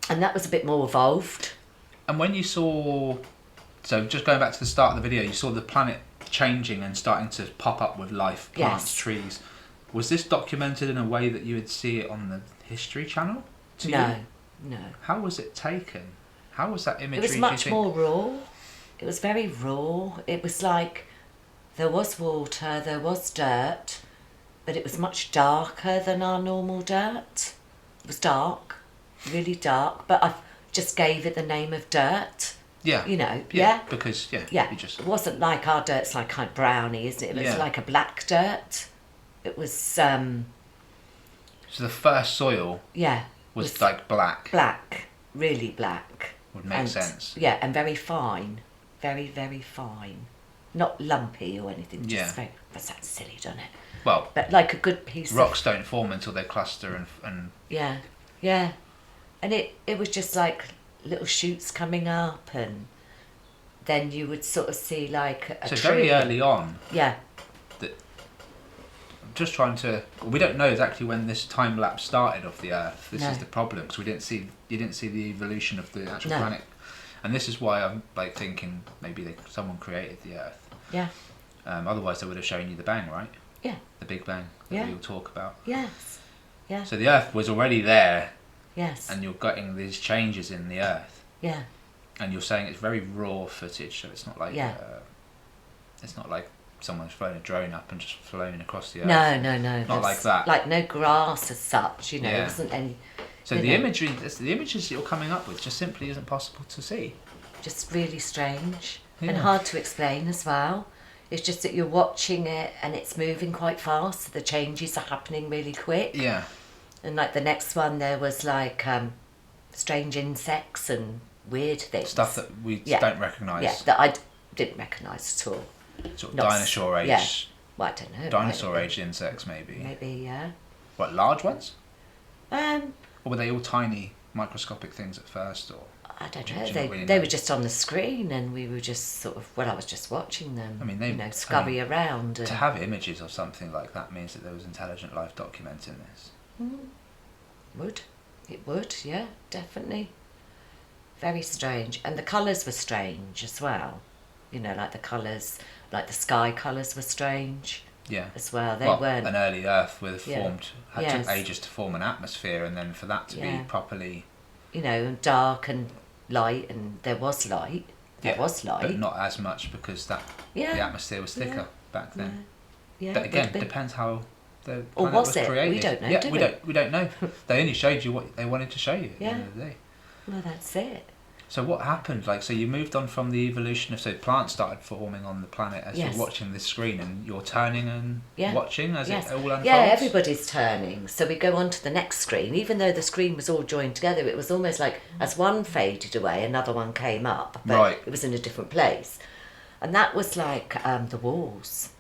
and that was a bit more evolved. And when you saw, so just going back to the start of the video, you saw the planet changing and starting to pop up with life, plants, Yes. trees. Was this documented in a way that you would see it on the History Channel? To No, you? no. How was it taken? How was that imagery? It was do you much think? more raw. It was very raw. It was like there was water, there was dirt, but it was much darker than our normal dirt. It was dark, really dark, but I just gave it the name of dirt. Yeah. Yeah. Because Yeah, you just it wasn't like our dirt's like kind of browny, isn't it? It was Yeah. like a black dirt. It was, so the first soil was like black. black, really black. Would make sense. Yeah, and very fine. Very, very fine. Not lumpy or anything. Yeah. Just very, that sounds silly, doesn't it? Well, But like a good piece rocks don't form until they cluster and Yeah, yeah. And it was just like little shoots coming up, and then you would sort of see like a so tree. very early on. Yeah. I'm just trying to. We don't know exactly when this time lapse started of the Earth. This No. is the problem because you didn't see the evolution of the actual No. planet. And this is why I'm like thinking maybe someone created the Earth. Yeah. Otherwise, they would have shown you the bang, right? Yeah. The Big Bang that we all talk about. Yes. Yeah. So the Earth was already there. Yes. And you're getting these changes in the Earth. Yeah. And you're saying it's very raw footage, so it's not like it's not like someone's flown a drone up and just flown across the Earth. No. Not like that. Like no grass as such, you know. There wasn't any. So the imagery, the images that you're coming up with, just simply isn't possible to see. Just really strange and hard to explain as well. It's just that you're watching it and it's moving quite fast. So the changes are happening really quick. Yeah. And like the next one, there was like strange insects and weird things. Stuff that we don't recognise. Yeah, that I didn't recognise at all. Sort of dinosaur age. Yeah. Well, I don't know. Dinosaur age insects, maybe. Maybe, yeah. What, large ones? Or were they all tiny, microscopic things at first, or? I don't know. They were just on the screen, and we were just sort of. Well, I was just watching them. I mean, scurry around. And... To have images of something like that means that there was intelligent life documenting this. It would, yeah, definitely. Very strange, and the colours were strange as well. You know, like the colours, like the sky colours were strange. Yeah. As well, they weren't. An early Earth took ages to form an atmosphere, and then for that to be properly. You know, dark and light, and there was light. There was light, but not as much because the atmosphere was thicker back then. Yeah. But again, depends how the planet or was it? created. We don't know. Yeah, we don't know. They only showed you what they wanted to show you at the end of the day. Well, that's it. So what happened? Like, so you moved on from the evolution of, so plants started forming on the planet as you're watching this screen, and you're turning and watching as it all unfolds? Yeah, everybody's turning. So we go on to the next screen. Even though the screen was all joined together, it was almost like as one faded away, another one came up. But it was in a different place. And that was like the walls.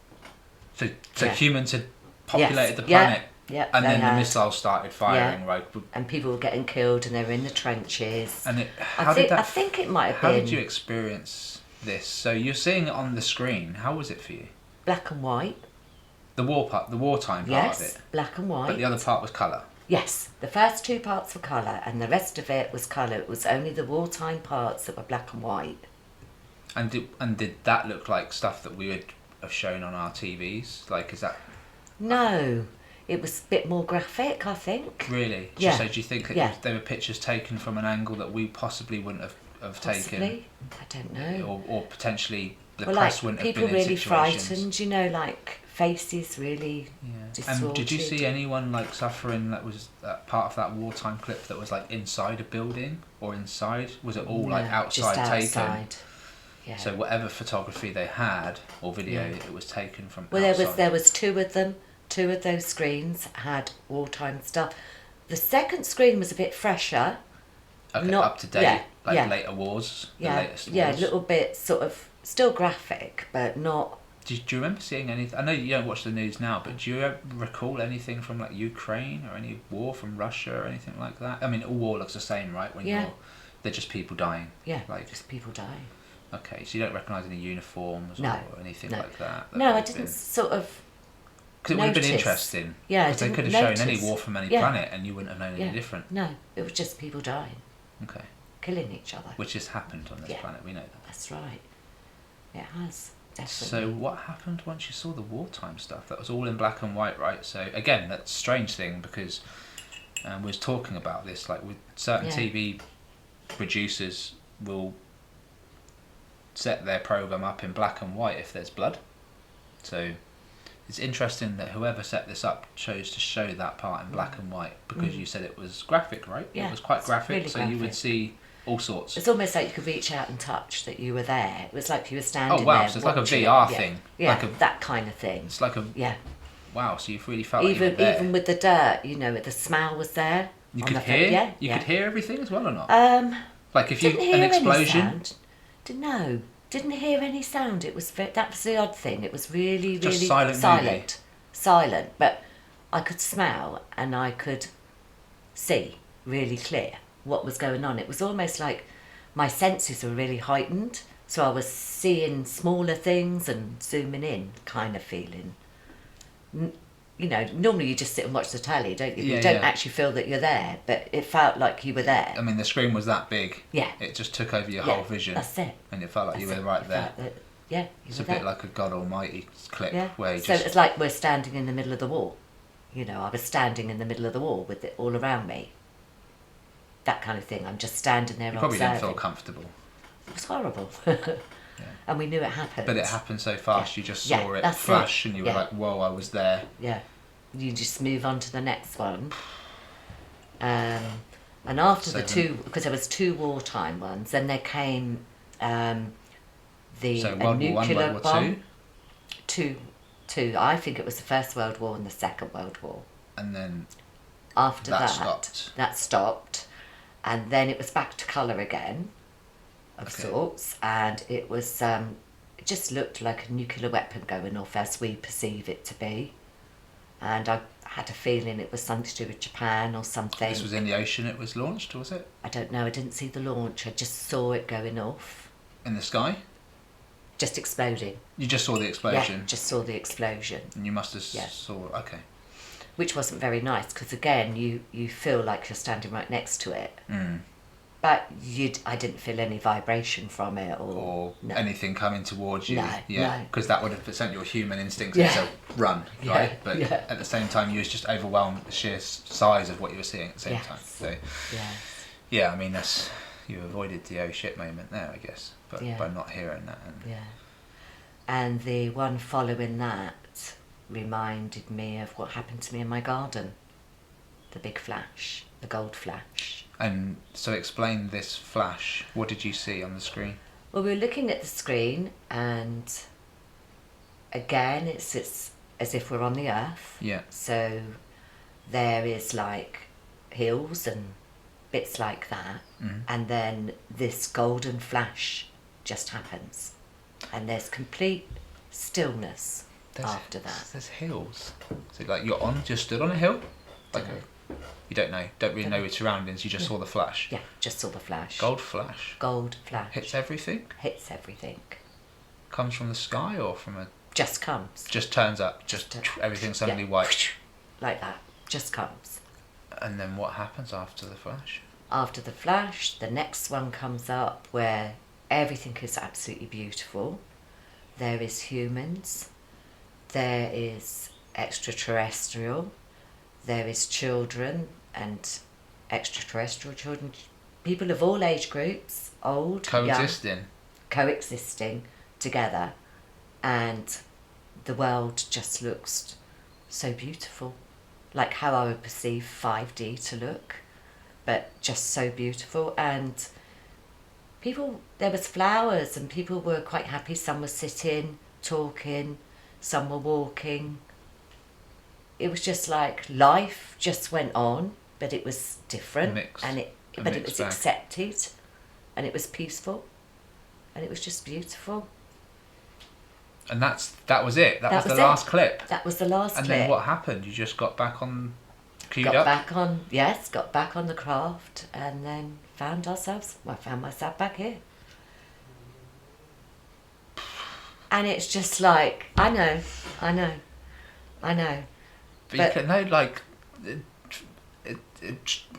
So humans had populated the planet. Yeah, and then the missiles started firing, right? And people were getting killed, and they were in the trenches. And I think it might have been. How did you experience this? So you're seeing it on the screen. How was it for you? Black and white. The wartime part of it. Black and white. But the other part was colour. Yes, the first two parts were colour, and the rest of it was colour. It was only the wartime parts that were black and white. And did that look like stuff that we would have shown on our TVs? Like, is that? No. It was a bit more graphic, I think. Really? Yeah. So do you think that they were pictures taken from an angle that we possibly wouldn't have taken? I don't know. Or potentially the press wouldn't have been in people really situations. frightened, you know, like faces really distorted. And did you see anyone like suffering that was part of that wartime clip that was like inside a building or inside? Was it all like outside just taken? Outside. Yeah. So whatever photography they had or video, it was taken from outside. Well, there was two of them. Two of those screens had wartime stuff. The second screen was a bit fresher. Okay, not up to date, later wars, the latest wars. Yeah, a little bit sort of still graphic, but not. Do you remember seeing anything? I know you don't watch the news now, but do you recall anything from like Ukraine or any war from Russia or anything like that? I mean, all war looks the same, right? When they're just people dying. Yeah, just people dying. Okay, so you don't recognise any uniforms or anything like that? No, I didn't sort of. Because it would have been interesting. Yeah, because they could have shown any war from any planet and you wouldn't have known any different. No, it was just people dying. Okay. Killing each other. Which has happened on this planet, we know that. That's right. It has, definitely. So what happened once you saw the wartime stuff? That was all in black and white, right? So again, that's a strange thing because we was talking about this, like with certain TV producers will set their program up in black and white if there's blood. So it's interesting that whoever set this up chose to show that part in black and white because you said it was graphic, right? Yeah, it was quite graphic, really so graphic. You would see all sorts. It's almost like you could reach out and touch that you were there. It was like you were standing there. Oh wow, so it's like a VR thing. Yeah, like that kind of thing. It's like a... Yeah. Wow, so you've really felt even like you were there. Even with the dirt, you know, the smell was there. You could hear? You could hear everything as well or not? Like if didn't you... hear an explosion? Any sound. No. Didn't hear any sound. It was that was the odd thing. It was really, just really silent, but I could smell and I could see really clear what was going on. It was almost like my senses were really heightened, so I was seeing smaller things and zooming in kind of feeling. you know, normally you just sit and watch the telly, don't you? Yeah, You don't yeah. actually feel that you're there, but it felt like you were there. I mean, the screen was that big. Yeah. It just took over your Yeah, whole vision. that's it. And it felt like That's you were it. right It there. felt that, yeah, you It's were a bit there. like a God Almighty clip Yeah. where you So just... it's like we're standing in the middle of the wall. You know, I was standing in the middle of the wall with it all around me. That kind of thing. I'm just standing there You probably observing. didn't feel comfortable. It was horrible. Yeah. And we knew it happened. But it happened so fast, Yeah. you just Yeah, saw it that's flash it. and you were Yeah. like, whoa, I was there. Yeah. You just move on to the next one. And after the 7. two, because there was 2 wartime ones, then there came the So a World War One, nuclear World War bomb. Two. I think it was the First World War and the Second World War. And then After that that stopped, and then it was back to colour again, of Okay. sorts, and it was it just looked like a nuclear weapon going off as we perceive it to be, and I had a feeling it was something to do with Japan or something. this was in the ocean it was launched, was it? I don't know. I didn't see the launch. I just saw it going off, In the sky? just exploding. You just saw the explosion? Yeah, just saw the explosion, And you must have Yeah. saw... Okay. which wasn't very nice because again, you feel like you're standing right next to it. Mm. But I didn't feel any vibration from it Or no. anything coming towards you. No, Yeah. no. Because that would have sent your human instincts Yeah. to run, Yeah, right? But yeah. at the same time, you was just overwhelmed with the sheer size of what you were seeing at the same Yes. time. So, Yeah, yeah, I mean, that's... You avoided the oh shit moment there, I guess. But Yeah. by not hearing that. And, yeah. And the one following that reminded me of what happened to me in my garden. The big flash, the gold flash. and so explain this flash. What did you see on the screen? Well, we were looking at the screen, and again, it's as if we're on the earth. Yeah. So there is like hills and bits like that, and then this golden flash just happens, and there's complete stillness after that. There's hills. So like you're stood on a hill? Like you don't really know your surroundings, you just saw the flash. Yeah, just saw the flash. Gold flash. Gold flash. Hits everything? Hits everything. Comes from the sky or from a... Just comes. Just turns up, just everything suddenly Yeah. white. Like that. Just comes. And then what happens after the flash? After the flash, the next one comes up where everything is absolutely beautiful. There is humans. There is extra-terrestrial. There is children and extra-terrestrial children. People of all age groups, old, Coexisting. young, coexisting together. And the world just looks so beautiful. Like how I would perceive 5D to look, but just so beautiful. And there was flowers and people were quite happy. Some were sitting, talking, some were walking. It was just like life just went on, but it was different. But it was accepted, and it was peaceful, and it was just beautiful. And that was it. That was the it. last clip. That was the last And clip. then what happened? You just got back on, queued got up? back on the craft, and then found myself back here. And it's just like, I know. But you can know, like,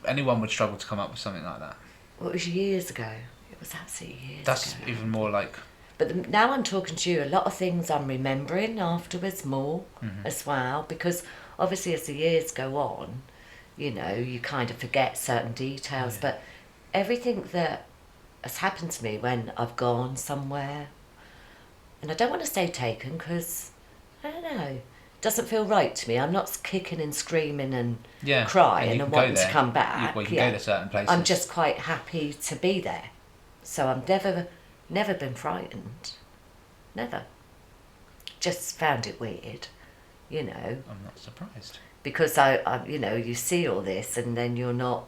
anyone would struggle to come up with something like that. Well, it was years ago. It was absolutely years ago. That's even more like... But now I'm talking to you, a lot of things I'm remembering afterwards more as well, because obviously as the years go on, you know, you kind of forget certain details, but everything that has happened to me when I've gone somewhere, and I don't want to say taken because, I don't know, it doesn't feel right to me. I'm not kicking and screaming and crying and wanting to come back. You can go to certain places. I'm just quite happy to be there. So I'm never been frightened. Never. Just found it weird, you know. I'm not surprised. Because I you know, you see all this and then you're not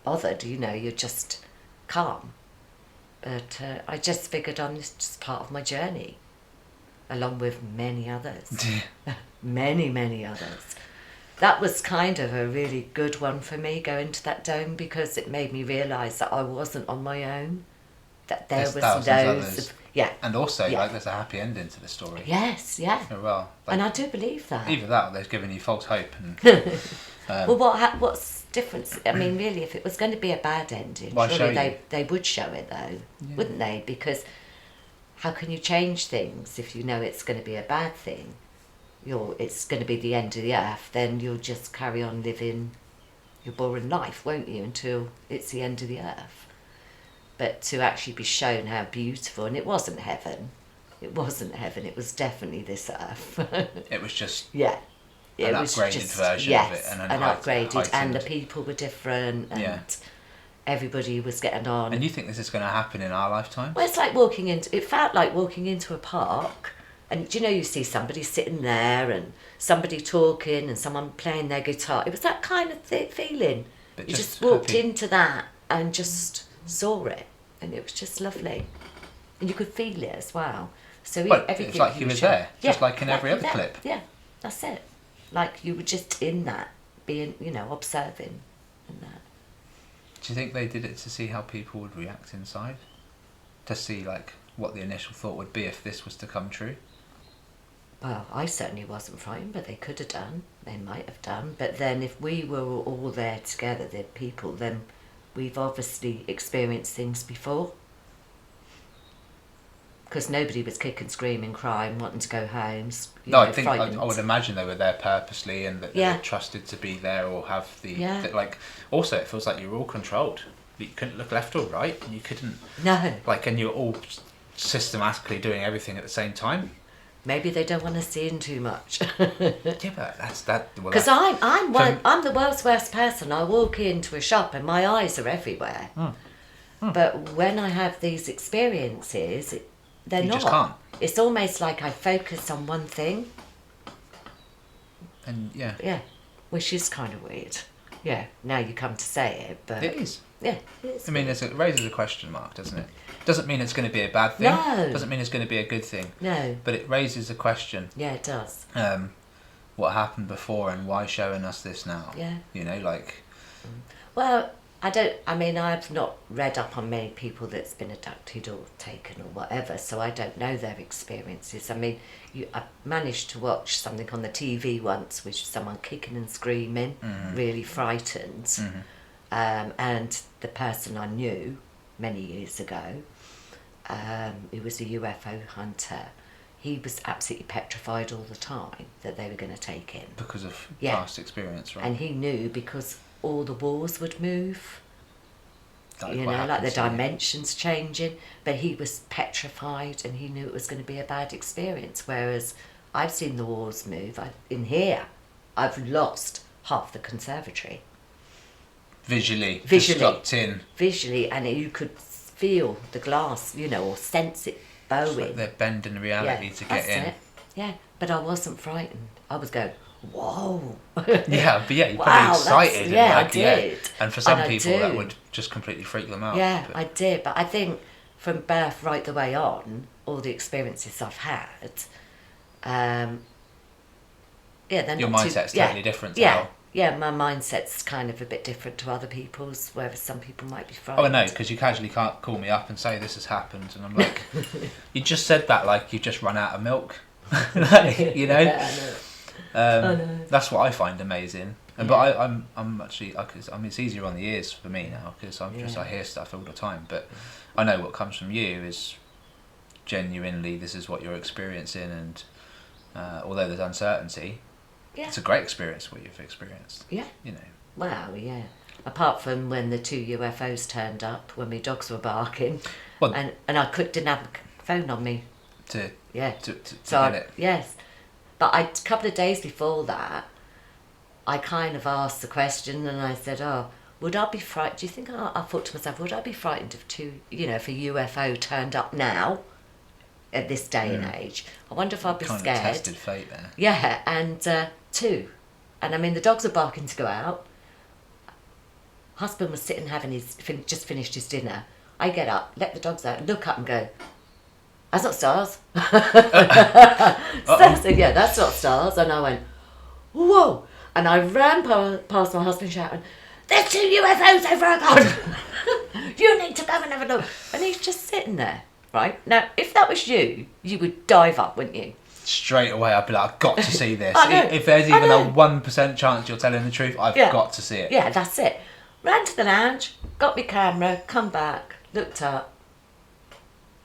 bothered, you know, you're just calm. But I just figured on this just part of my journey, along with many others. many others. That was kind of a really good one for me, going to that dome, because it made me realise that I wasn't on my own. That there There's was thousands loads others. of... Yeah. And also, like, there's a happy ending to the story. Yes, yeah. Oh, well, like, and I do believe that. Either that or they've given you false hope. And, well, what's different? I mean, really, if it was going to be a bad ending, surely they would show it, though, wouldn't they? Because how can you change things if you know it's going to be a bad thing? It's going to be the end of the earth, then you'll just carry on living your boring life, won't you, until it's the end of the earth. But to actually be shown how beautiful, and it wasn't heaven. It wasn't heaven. It was definitely this earth. It was just an upgraded version of it, and an upgraded, heightened. and the people were different, and everybody was getting on. And you think this is going to happen in our lifetime? Well, it's like it felt like walking into a park, and you see somebody sitting there, and somebody talking, and someone playing their guitar. It was that kind of feeling. But you just walked into that and just saw it, and it was just lovely, and you could feel it as well. So everything, it's like he was there, just like in every other clip. Yeah, that's it. Like you were just in that, being, observing, and that. Do you think they did it to see how people would react inside, to see like what the initial thought would be if this was to come true? Well, I certainly wasn't frightened, but they could have done. They might have done. But then, if we were all there together, the people, then we've obviously experienced things before. Because nobody was kicking, screaming, crying, wanting to go home. I think I would imagine they were there purposely, and that they were trusted to be there or have also, it feels like you were all controlled. You couldn't look left or right, and you couldn't. No. And you're all systematically doing everything at the same time. Maybe they don't want to see in too much. Yeah, but that's that. Because I'm the world's worst person. I walk into a shop and my eyes are everywhere. But when I have these experiences, they're not. Just can't. It's almost like I focus on one thing. And yeah, which is kind of weird. Yeah, now you come to say it, but it is. Yeah, it is. I mean, it raises a question mark, doesn't it? Doesn't mean it's going to be a bad thing. No. Doesn't mean it's going to be a good thing. No. But it raises a question. Yeah, it does. What happened before and why showing us this now? Yeah. Well, I've not read up on many people that's been abducted or taken or whatever, so I don't know their experiences. I mean, I managed to watch something on the TV once, which was someone kicking and screaming, really frightened. And the person I knew many years ago, who was a UFO hunter, he was absolutely petrified all the time that they were going to take him. Because of past experience, right? And he knew because all the walls would move, like the dimensions changing, but he was petrified and he knew it was going to be a bad experience, whereas I've seen the walls move. In here, I've lost half the conservatory. Visually. Just locked in. Visually, and you could feel the glass, or sense it bowing. It's like they're bending reality to get in. It. Yeah, but I wasn't frightened. I was going, whoa. Yeah, but you're probably excited. I did. And for some people, that would just completely freak them out. Yeah, I did. But I think from birth right the way on, all the experiences I've had, they're your not mindset's totally different now. Yeah, my mindset's kind of a bit different to other people's, whereas some people might be frightened. Oh, I know, because you casually can't call me up and say this has happened, and I'm like, you just said that like you've just run out of milk, Yeah, I know. That's what I find amazing. And but I'm actually, it's easier on the ears for me now because I hear stuff all the time. But I know what comes from you is genuinely this is what you're experiencing, and although there's uncertainty. Yeah. It's a great experience what you've experienced. Yeah. Wow, yeah. Apart from when the 2 UFOs turned up, when my dogs were barking, and I didn't have a phone on me. To get it. Yes. But a couple of days before that, I kind of asked the question and I said, would I be frightened? Do you think, I thought to myself, would I be frightened if if a UFO turned up now? At this day and age, I wonder if I'd be scared. Kind of tested fate there. Yeah, and 2, and I mean the dogs were barking to go out. Husband was sitting having just finished his dinner. I get up, let the dogs out, look up and go, "That's not stars." So yeah, that's not stars. And I went, "Whoa!" And I ran past my husband shouting, "There's 2 UFOs over our garden. You need to go and have a look." And he's just sitting there. right? Now, if that was you, you would dive up, wouldn't you? Straight away, I'd be like, I've got to see this. I know. If there's even a 1% chance you're telling the truth, I've got to see it. Yeah, that's it. Ran to the lounge, got my camera, come back, looked up,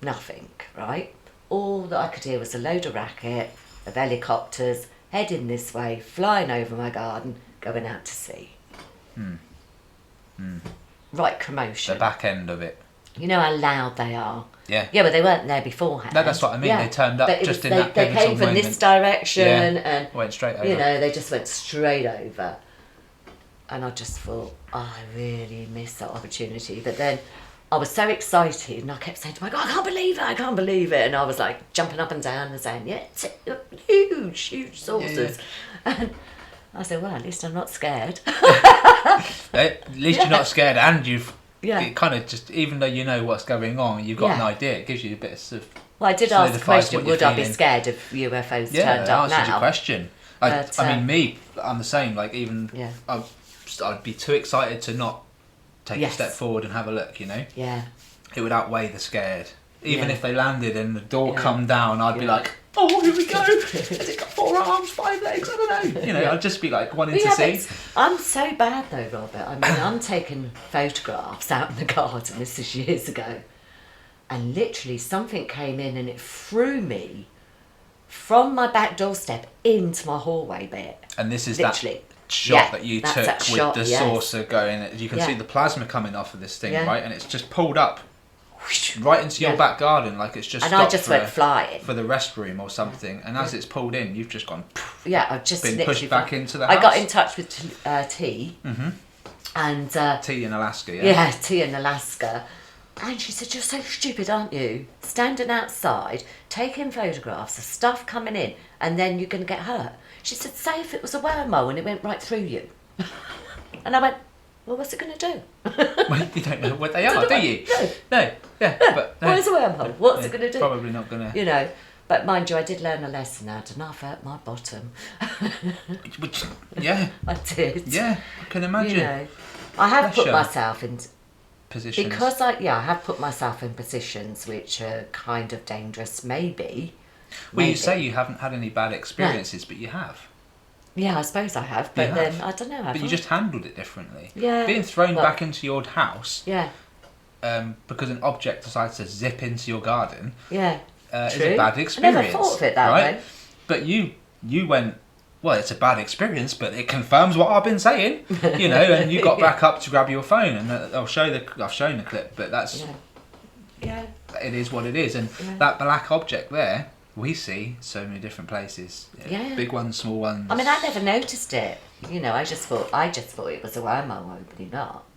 nothing, right? All that I could hear was a load of racket of helicopters heading this way, flying over my garden, going out to sea. Right commotion. The back end of it. You know how loud they are. Yeah. Yeah, but they weren't there beforehand. No, that's what I mean. They turned up But just in they, that They pivotal came from moment. this direction and went straight over. You know, they just went straight over. And I just thought, I really missed that opportunity. But then I was so excited and I kept saying to my God, I can't believe it. And I was like jumping up and down and saying, yeah, it's huge saucers. Yeah. And I said, well, at least I'm not scared. At least you're not scared, and you've it kind of just, even though you know what's going on, you've got an idea. It gives you a bit of. Well, I did ask the question, would I be feeling. scared if UFOs Yeah, turned that up answers now? your question. I mean, I'm the same. Like, even I'd be too excited to not take a step forward and have a look. You know. Yeah. It would outweigh the scared. Even if they landed and the door come down, I'd be like, oh, here we go. Has it got 4 arms, 5 legs? I don't know. You know, I'd just be like wanting to see. I'm so bad though, Robert. I mean, I'm taking photographs out in the garden. This is years ago. And literally something came in and it threw me from my back doorstep into my hallway bit. And this is literally. That shot that you took with shot, the saucer going. You can see the plasma coming off of this thing, right? And it's just pulled up right into your back garden, like it's just. And I just went flying for the restroom or something. And as it's pulled in, you've just gone. Yeah, I've just been pushed back into the house. I got in touch with T. And T in Alaska. Yeah, T in Alaska. And she said, you're so stupid, aren't you? Standing outside, taking photographs of stuff coming in, and then you're going to get hurt. She said, say if it was a wormhole and it went right through you. And I went, well, what's it going to do? Well, you don't know what they are, do you? No. Yeah. But, what is a wormhole? What's it going to do? Probably not going to. You know, but mind you, I did learn a lesson out and I've hurt my bottom. Which, yeah. I did. Yeah, I can imagine. You know, I have put myself in positions. Because I have put myself in positions which are kind of dangerous, maybe. Well, you say you haven't had any bad experiences, but you have. Yeah, I suppose I have, but then I don't know. But you just handled it differently. Yeah. Being thrown back into your house. Yeah. Because an object decides to zip into your garden. Yeah. Is a bad experience. I never thought of it that way. But you went, well, it's a bad experience, but it confirms what I've been saying, you know. And you got back up to grab your phone, and I've shown the clip, but that's it is what it is. And that black object there, we see so many different places. Yeah. Big ones, small ones. I mean, I never noticed it. You know, I just thought it was a wormhole opening up.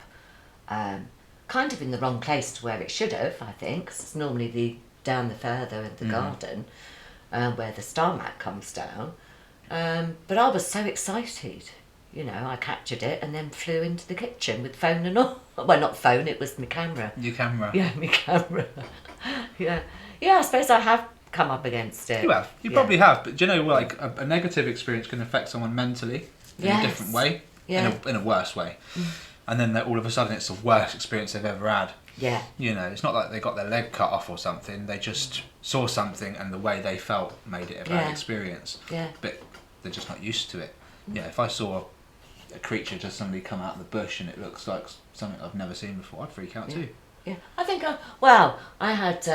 Kind of in the wrong place to where it should have, I think, 'cause it's normally down the further in the garden, where the star map comes down. But I was so excited. You know, I captured it and then flew into the kitchen with phone and all. Well, not phone, it was my camera. Your camera. Yeah, my camera. Yeah, I suppose I have come up against it. You have. You probably have. But do you know, like, a negative experience can affect someone mentally in a different way, in a worse way. And then all of a sudden it's the worst experience they've ever had. Yeah. You know, it's not like they got their leg cut off or something. They just saw something and the way they felt made it a bad experience. Yeah. But they're just not used to it. Yeah, if I saw a creature just suddenly come out of the bush and it looks like something I've never seen before, I'd freak out too. Yeah. I think, I had,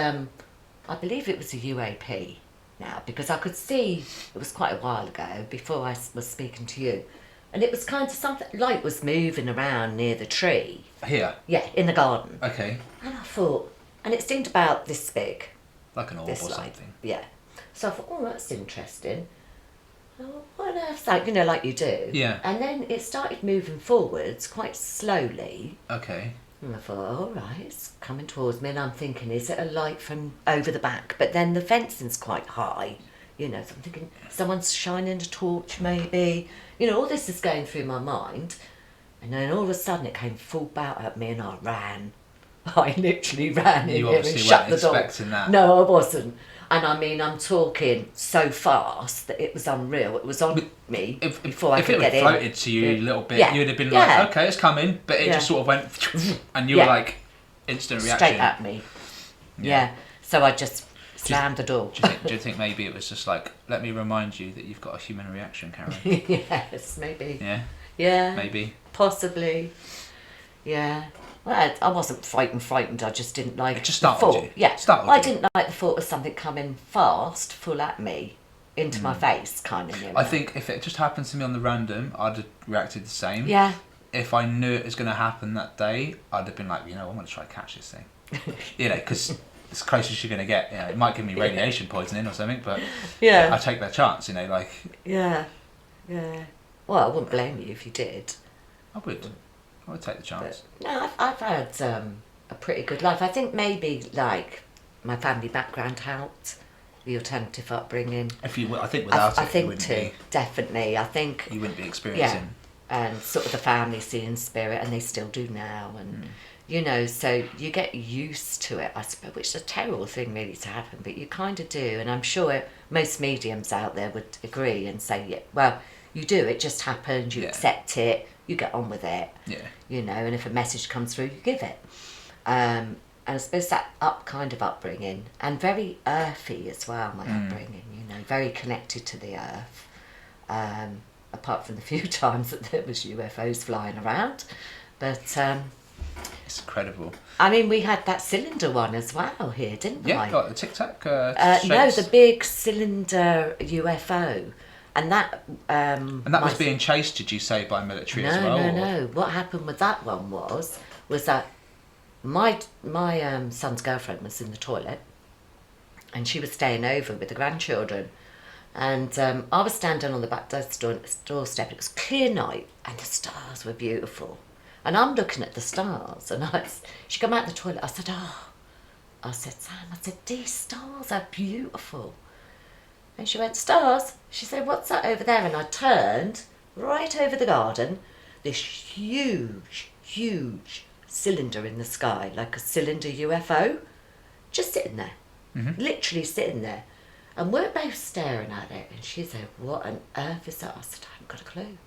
I believe it was a UAP now, because I could see, it was quite a while ago, before I was speaking to you, and it was kind of something, light was moving around near the tree. Here? Yeah, in the garden. Okay. And I thought, and it seemed about this big. Like an orb or something. Yeah. So I thought, oh, that's interesting. Oh, what on earth's that? You know, like you do. Yeah. And then it started moving forwards quite slowly. Okay. And I thought, all right, it's coming towards me. And I'm thinking, is it a light from over the back? But then the fencing's quite high. You know, so I'm thinking, someone's shining a torch maybe. You know, all this is going through my mind. And then all of a sudden it came full bout at me and I ran. I literally ran in here and shut the door. You obviously weren't expecting that. No, I wasn't. And I mean, I'm talking so fast that it was unreal. It was on me before I could get in. If it floated to you a little bit, you'd have been like, okay, it's coming. But it just sort of went, and you were like, instant reaction. Straight at me. Yeah. So I just slammed the door. Do you think maybe it was just like, let me remind you that you've got a human reaction, Karen? Yes, maybe. Yeah? Yeah. Maybe. Possibly. Yeah. Well, I wasn't frightened. I just didn't like it just the startled thought. you. Yeah. Startled I you. didn't like the thought of something coming fast, full at me, into my face, kind of. I think if it just happened to me on the random, I'd have reacted the same. Yeah. If I knew it was going to happen that day, I'd have been like, I'm going to try to catch this thing. Because it's close as you're going to get. It might give me radiation poisoning or something, but I take that chance. Yeah. Well, I wouldn't blame you if you did. I would take the chance. But, no, I've had a pretty good life. I think maybe like my family background helped, the alternative upbringing. I think without I it, think you wouldn't too, be. definitely. I think You wouldn't be experiencing. and sort of the family seeing spirit, and they still do now, and so you get used to it, I suppose, which is a terrible thing really to happen, but you kind of do, and I'm sure most mediums out there would agree and say, yeah, well, you do, it just happened, you accept it, you get on with it, and if a message comes through, you give it. And I suppose that kind of upbringing, and very earthy as well, my upbringing, very connected to the earth, apart from the few times that there was UFOs flying around, but it's incredible. I mean, we had that cylinder one as well here, didn't we? Yeah, got the Tic Tac no, the big cylinder UFO. And that was being chased, did you say, by military as well? No. What happened with that one was that my son's girlfriend was in the toilet, and she was staying over with the grandchildren, and I was standing on the back doorstep. It was clear night, and the stars were beautiful. And I'm looking at the stars, and she came out of the toilet. I said, Sam, these stars are beautiful. And she went, stars? She said, what's that over there? And I turned right over the garden, this huge cylinder in the sky, like a cylinder UFO, just sitting there, literally sitting there. And we're both staring at it, and she said, what on earth is that? I said, I haven't got a clue.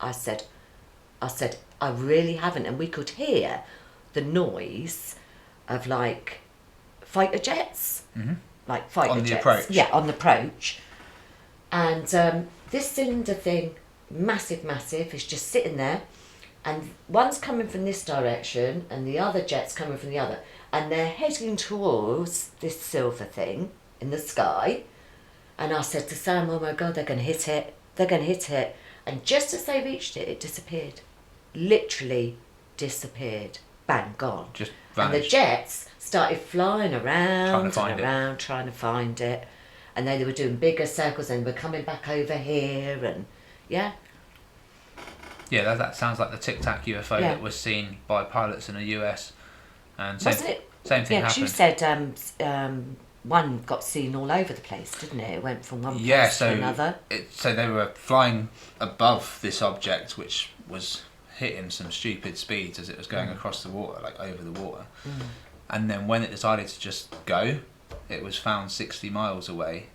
I said, I really haven't. And we could hear the noise of like fighter jets, like fighter jets. On the approach. Yeah, on the approach. And this cylinder thing, massive, is just sitting there. And one's coming from this direction and the other jet's coming from the other. And they're heading towards this silver thing in the sky. And I said to Sam, oh my God, they're going to hit it. And just as they reached it, it disappeared. Literally disappeared. Bang, gone. Just vanished. And the jets started flying around trying to find it. And then they were doing bigger circles and they were coming back over here and yeah. Yeah, that sounds like the Tic Tac UFO that was seen by pilots in the US. And same thing happened. Yeah, you said one got seen all over the place, didn't it? It went from one place to another. So they were flying above this object, which was hitting some stupid speeds as it was going across the water, like over the water. And then when it decided to just go, it was found 60 miles away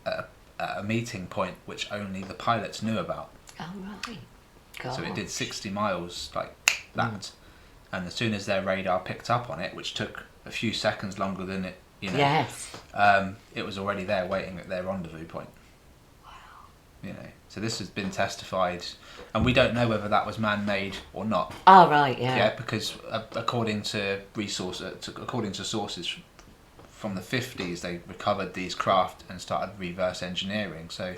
at a meeting point which only the pilots knew about. Oh, right. God. So it did 60 miles like that. And as soon as their radar picked up on it, which took a few seconds longer than it, Yes. it was already there waiting at their rendezvous point. Wow. So this has been testified, and we don't know whether that was man-made or not. Oh, right, yeah. Yeah, because according to sources from the 50s, they recovered these craft and started reverse engineering. So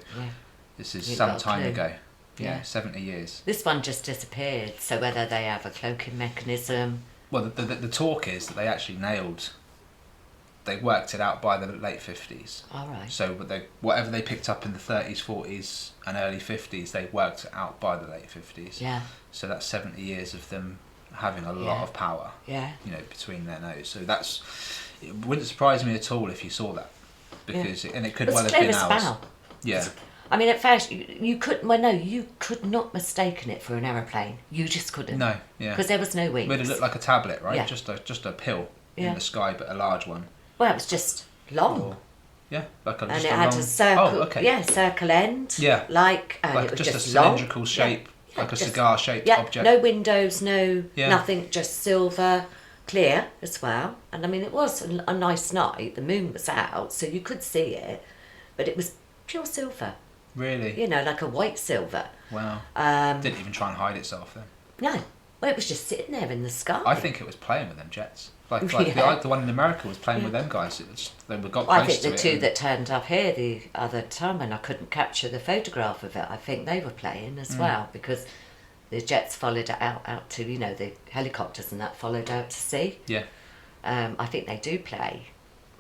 this is some time ago. Yeah, 70 years. This one just disappeared. So whether they have a cloaking mechanism. Well, the talk is that they actually they worked it out by the late 50s. All right. So whatever they picked up in the 30s, 40s and early 50s, they worked it out by the late 50s. Yeah. So that's 70 years of them having a lot of power. Yeah. Between their nose. So it wouldn't surprise me at all if you saw that, because and it could well have been ours. Yeah. I mean, at first you could not mistaken it for an aeroplane. You just couldn't. No. Yeah. Because there was no wings. But it looked like a tablet, right? Yeah. just a pill in the sky, but a large one. Well, it was just long. Yeah, like and it had a circle. Oh, okay. Yeah, circle end. Yeah. And it was just a long. cylindrical shape, like a cigar-shaped object. No windows, nothing, just silver, clear as well. And I mean, it was a nice night. The moon was out, so you could see it, but it was pure silver. Really? You know, like a white silver. Wow. Didn't even try and hide itself then. No. Well, it was just sitting there in the sky. I think it was playing with them jets. Like Yeah. the one in America was playing with them guys. They got close I think to the it two and- that turned up here the other time, and I couldn't capture the photograph of it, I think they were playing as well, because the jets followed it out to, you know, the helicopters and that followed out to sea. Yeah. I think they do play.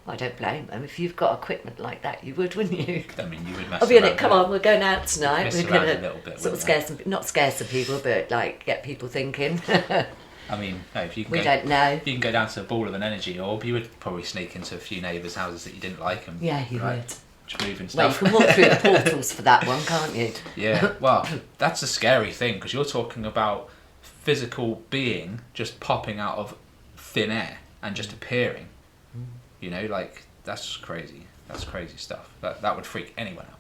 Well, I don't blame them. If you've got equipment like that, you would, wouldn't you? I mean, you would mess I'll be on around it. Come with on, we're going out tonight. Mess We're around going a little bit, to sort wouldn't of not scare some people, but like get people thinking. I mean, no, if you can We don't know. If you can go down to a ball of an energy orb, you would probably sneak into a few neighbours' houses that you didn't like and Yeah, you would. just moving Well, you stuff. can walk through the portals for that one, can't you? Yeah, well, that's a scary thing because you're talking about physical being just popping out of thin air and just appearing. You know, like that's crazy. That's crazy stuff. That would freak anyone out.